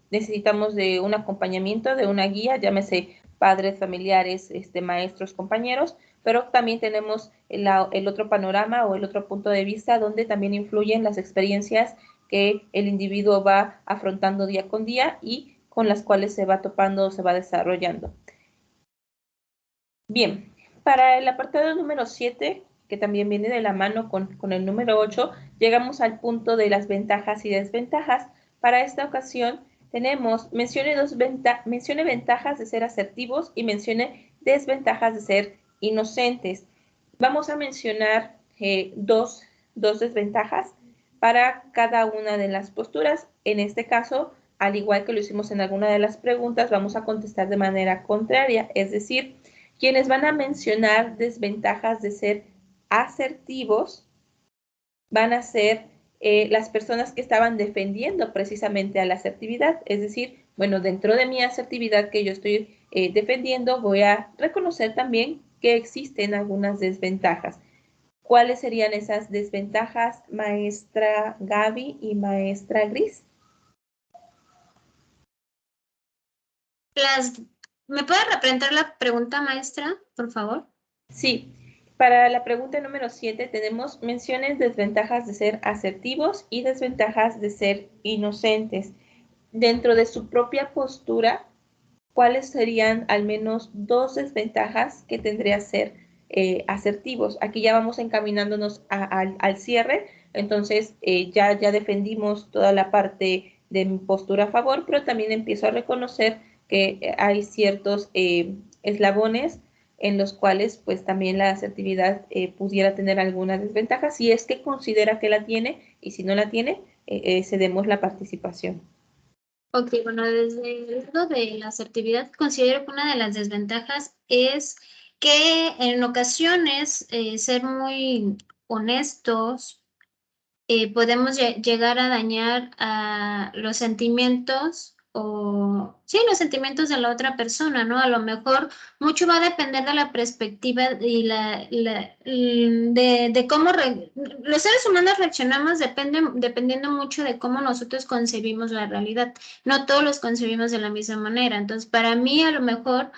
necesitamos de un acompañamiento, de una guía, llámese padres, familiares, maestros, compañeros, pero también tenemos el otro panorama o el otro punto de vista donde también influyen las experiencias que el individuo va afrontando día con día y con las cuales se va topando o se va desarrollando. Bien, para el apartado número 7, que también viene de la mano con el número 8, llegamos al punto de las ventajas y desventajas. Para esta ocasión tenemos, mencione ventajas de ser asertivos y mencione desventajas de ser inocentes. Vamos a mencionar dos desventajas para cada una de las posturas. En este caso, al igual que lo hicimos en alguna de las preguntas, vamos a contestar de manera contraria, es decir, quienes van a mencionar desventajas de ser asertivos van a ser las personas que estaban defendiendo precisamente a la asertividad. Es decir, bueno, dentro de mi asertividad que yo estoy defendiendo, voy a reconocer también que existen algunas desventajas. ¿Cuáles serían esas desventajas, maestra Gaby y maestra Gris? ¿Me puede representar la pregunta, maestra, por favor? Sí. Para la pregunta número 7 tenemos menciones desventajas de ser asertivos y desventajas de ser inocentes. Dentro de su propia postura, ¿cuáles serían al menos dos desventajas que tendría ser asertivos? Aquí ya vamos encaminándonos al cierre, entonces ya defendimos toda la parte de mi postura a favor, pero también empiezo a reconocer que hay ciertos eslabones en los cuales pues también la asertividad pudiera tener alguna desventaja, si es que considera que la tiene, y si no la tiene, cedemos la participación. Ok, bueno, desde el lado de la asertividad, considero que una de las desventajas es que en ocasiones ser muy honestos podemos llegar a dañar a los sentimientos los sentimientos de la otra persona, ¿no? A lo mejor mucho va a depender de la perspectiva y de cómo los seres humanos reaccionamos dependiendo mucho de cómo nosotros concebimos la realidad. No todos los concebimos de la misma manera. Entonces, para mí, a lo mejor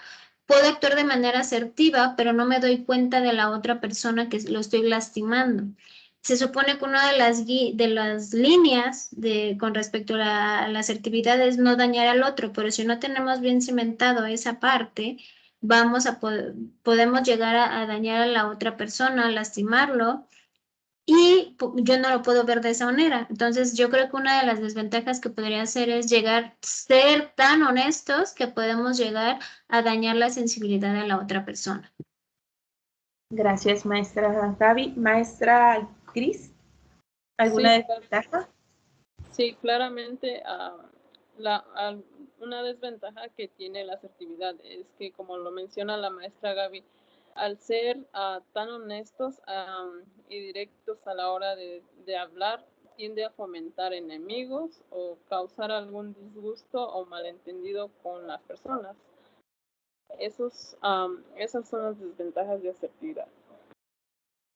puedo actuar de manera asertiva, pero no me doy cuenta de la otra persona que lo estoy lastimando. Se supone que una de las líneas con respecto a la asertividad es no dañar al otro, pero si no tenemos bien cimentado esa parte, podemos llegar a dañar a la otra persona, a lastimarlo, y yo no lo puedo ver de esa manera. Entonces, yo creo que una de las desventajas que podría ser es ser tan honestos que podemos llegar a dañar la sensibilidad de la otra persona. Gracias, maestra Gaby. Maestra Gris, ¿alguna Sí, desventaja? Sí, claramente una desventaja que tiene la asertividad es que, como lo menciona la maestra Gaby, al ser tan honestos y directos a la hora de hablar, tiende a fomentar enemigos o causar algún disgusto o malentendido con las personas. Esas son las desventajas de asertividad.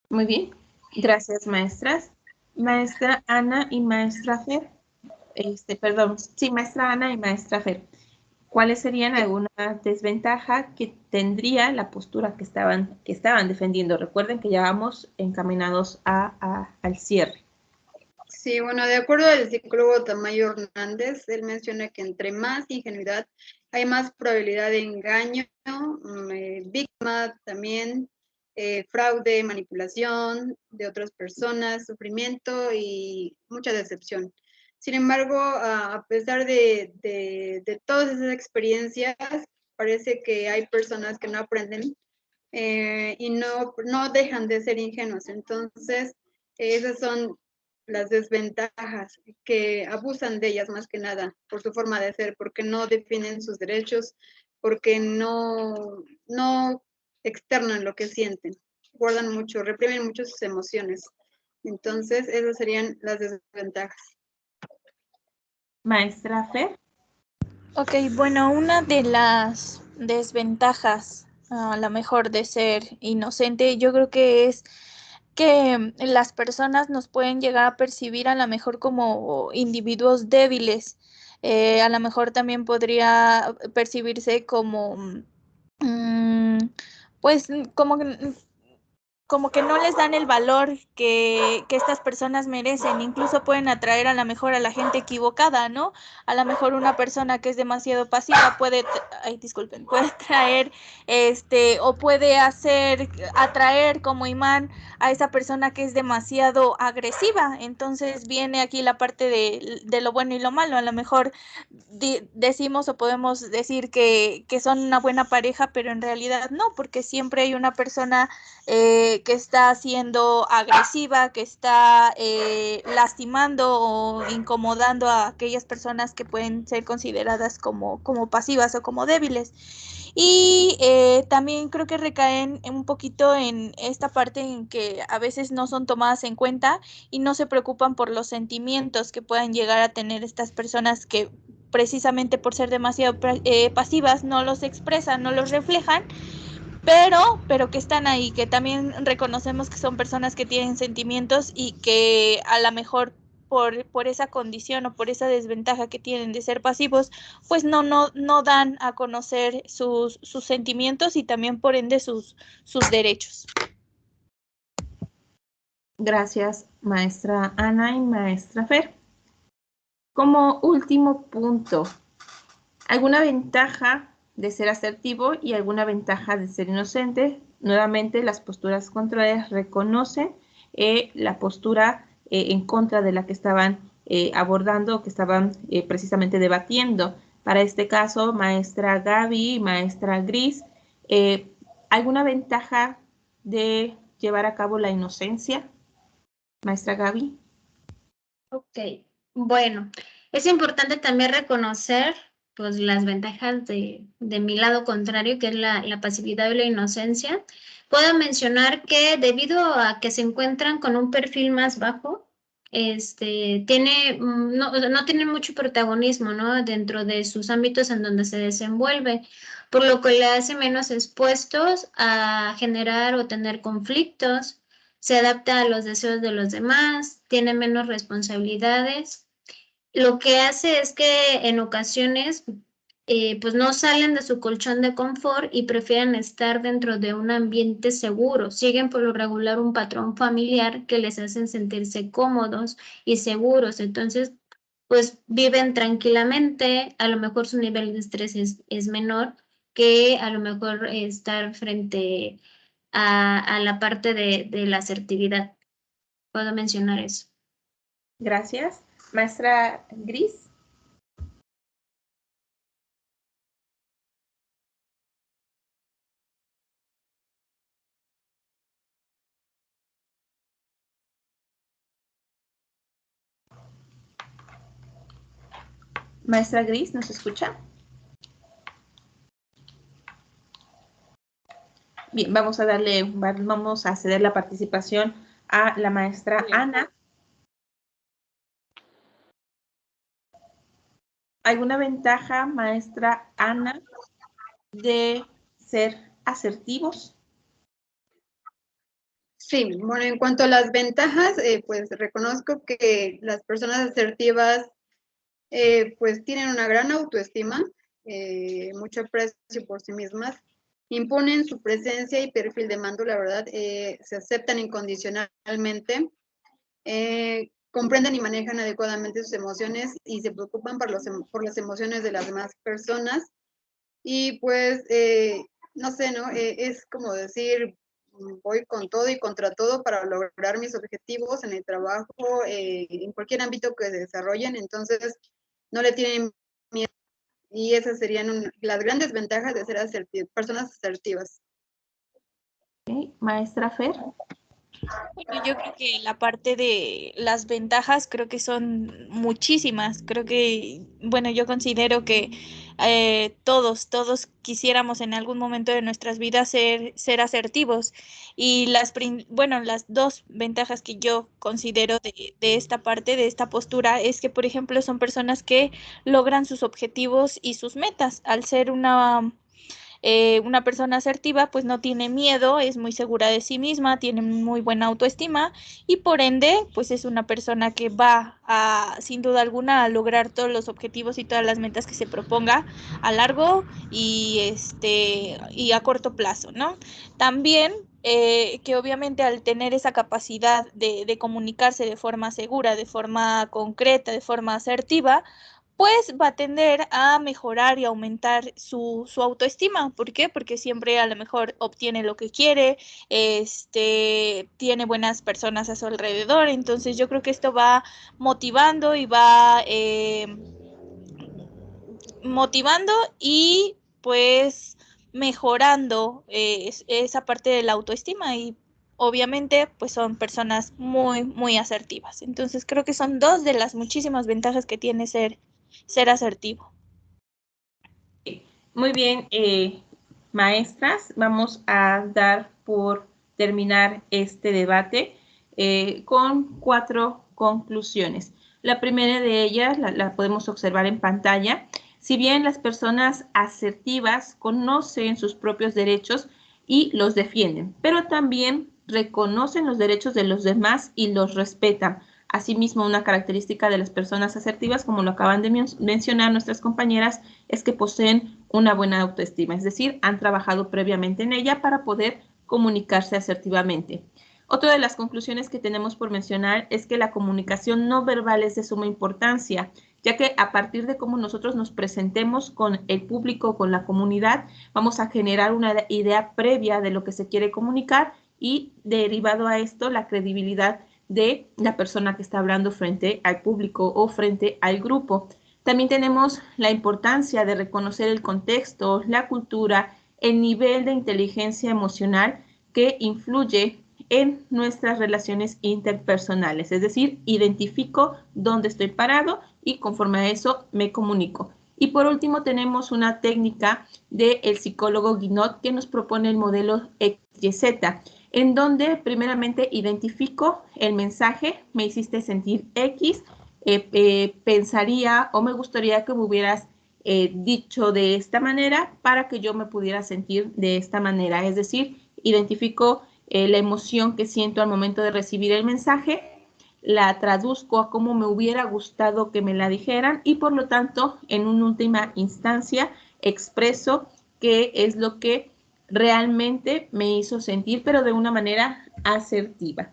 Muy bien, gracias, maestras. Maestra Ana y maestra Fer. Maestra Ana y maestra Fer. ¿Cuáles serían alguna desventaja que tendría la postura que estaban defendiendo? Recuerden que ya vamos encaminados al cierre. Sí, bueno, de acuerdo al psicólogo Tamayo Hernández, él menciona que entre más ingenuidad hay más probabilidad de engaño, víctima también, fraude, manipulación de otras personas, sufrimiento y mucha decepción. Sin embargo, a pesar de todas esas experiencias, parece que hay personas que no aprenden y no dejan de ser ingenuos. Entonces, esas son las desventajas, que abusan de ellas más que nada por su forma de ser, porque no defienden sus derechos, porque no externan lo que sienten, guardan mucho, reprimen mucho sus emociones. Entonces, esas serían las desventajas. Maestra Fer. Ok, bueno, una de las desventajas, a lo mejor de ser inocente, yo creo que es que las personas nos pueden llegar a percibir a lo mejor como individuos débiles. A lo mejor también podría percibirse como, mm, pues, como que no les dan el valor que estas personas merecen, incluso pueden atraer a lo mejor a la gente equivocada, ¿no? A lo mejor una persona que es demasiado pasiva puede, puede traer, o puede atraer como imán a esa persona que es demasiado agresiva. Entonces viene aquí la parte de lo bueno y lo malo. A lo mejor decimos o podemos decir que son una buena pareja, pero en realidad no, porque siempre hay una persona que está siendo agresiva, que está lastimando o incomodando a aquellas personas que pueden ser consideradas como pasivas o como débiles. Y también creo que recaen un poquito en esta parte en que a veces no son tomadas en cuenta y no se preocupan por los sentimientos que puedan llegar a tener estas personas que precisamente por ser demasiado pasivas no los expresan, no los reflejan, pero que están ahí, que también reconocemos que son personas que tienen sentimientos y que a lo mejor por esa condición o por esa desventaja que tienen de ser pasivos, pues no dan a conocer sus sentimientos y también por ende sus derechos. Gracias, maestra Ana y maestra Fer. Como último punto, ¿alguna ventaja de ser asertivo y alguna ventaja de ser inocente? Nuevamente, las posturas contrarias reconocen la postura en contra de la que estaban abordando, que estaban precisamente debatiendo. Para este caso, maestra Gaby y maestra Gris, ¿alguna ventaja de llevar a cabo la inocencia? Maestra Gaby. Ok, bueno, es importante también reconocer pues las ventajas de mi lado contrario, que es la pasividad y la inocencia. Puedo mencionar que debido a que se encuentran con un perfil más bajo, no tiene mucho protagonismo, ¿no? Dentro de sus ámbitos en donde se desenvuelve, por lo que le hace menos expuestos a generar o tener conflictos, se adapta a los deseos de los demás, tiene menos responsabilidades. Lo que hace es que en ocasiones pues no salen de su colchón de confort y prefieren estar dentro de un ambiente seguro. Siguen por lo regular un patrón familiar que les hacen sentirse cómodos y seguros. Entonces, pues viven tranquilamente, a lo mejor su nivel de estrés es menor que a lo mejor estar frente a la parte de la asertividad. Puedo mencionar eso. Gracias. Maestra Gris. Maestra Gris, ¿nos escucha? Bien, vamos a ceder la participación a la maestra Ana. ¿Alguna ventaja, maestra Ana, de ser asertivos? Sí, bueno, en cuanto a las ventajas, pues reconozco que las personas asertivas pues tienen una gran autoestima, mucho aprecio por sí mismas, imponen su presencia y perfil de mando, la verdad, se aceptan incondicionalmente, comprenden y manejan adecuadamente sus emociones y se preocupan por las emociones de las demás personas. Y pues, no sé, ¿no? Es como decir, voy con todo y contra todo para lograr mis objetivos en el trabajo, en cualquier ámbito que desarrollen, entonces no le tienen miedo. Y esas serían las grandes ventajas de ser personas asertivas. Okay. Maestra Fer. Bueno, yo creo que la parte de las ventajas creo que son muchísimas. Creo que, bueno, yo considero que todos quisiéramos en algún momento de nuestras vidas ser asertivos. Y bueno, las dos ventajas que yo considero de esta parte, de esta postura, es que, por ejemplo, son personas que logran sus objetivos y sus metas al ser una persona asertiva pues no tiene miedo, es muy segura de sí misma, tiene muy buena autoestima y por ende pues es una persona que va a, sin duda alguna, a lograr todos los objetivos y todas las metas que se proponga a largo y a corto plazo, ¿no? También que obviamente al tener esa capacidad de comunicarse de forma segura, de forma concreta, de forma asertiva, pues va a tender a mejorar y aumentar su autoestima. ¿Por qué? Porque siempre a lo mejor obtiene lo que quiere, tiene buenas personas a su alrededor. Entonces yo creo que esto va motivando y va motivando y pues mejorando esa parte de la autoestima y obviamente pues son personas muy asertivas. Entonces creo que son dos de las muchísimas ventajas que tiene ser asertivo. Muy bien, maestras, vamos a dar por terminar este debate con 4 conclusiones. La primera de ellas la podemos observar en pantalla. Si bien las personas asertivas conocen sus propios derechos y los defienden, pero también reconocen los derechos de los demás y los respetan. Asimismo, una característica de las personas asertivas, como lo acaban de mencionar nuestras compañeras, es que poseen una buena autoestima, es decir, han trabajado previamente en ella para poder comunicarse asertivamente. Otra de las conclusiones que tenemos por mencionar es que la comunicación no verbal es de suma importancia, ya que a partir de cómo nosotros nos presentemos con el público, con la comunidad, vamos a generar una idea previa de lo que se quiere comunicar y derivado a esto la credibilidad de la persona que está hablando frente al público o frente al grupo. También tenemos la importancia de reconocer el contexto, la cultura, el nivel de inteligencia emocional que influye en nuestras relaciones interpersonales. Es decir, identifico dónde estoy parado y conforme a eso me comunico. Y por último tenemos una técnica del psicólogo Guinot que nos propone el modelo XYZ, en donde primeramente identifico el mensaje, me hiciste sentir X, pensaría o me gustaría que me hubieras dicho de esta manera para que yo me pudiera sentir de esta manera. Es decir, identifico la emoción que siento al momento de recibir el mensaje, la traduzco a cómo me hubiera gustado que me la dijeran y por lo tanto, en una última instancia, expreso qué es lo que realmente me hizo sentir, pero de una manera asertiva.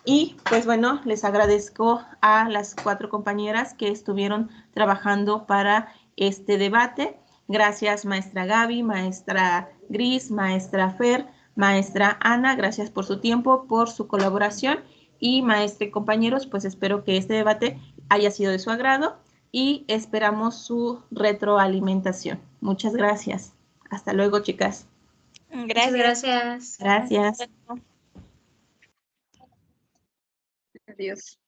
Y pues bueno, les agradezco a las 4 compañeras que estuvieron trabajando para este debate. Gracias, maestra Gaby, maestra Gris, maestra Fer, maestra Ana, gracias por su tiempo, por su colaboración. Y maestra y compañeros, pues espero que este debate haya sido de su agrado y esperamos su retroalimentación. Muchas gracias. Hasta luego, chicas. Muchas gracias. Gracias. Adiós.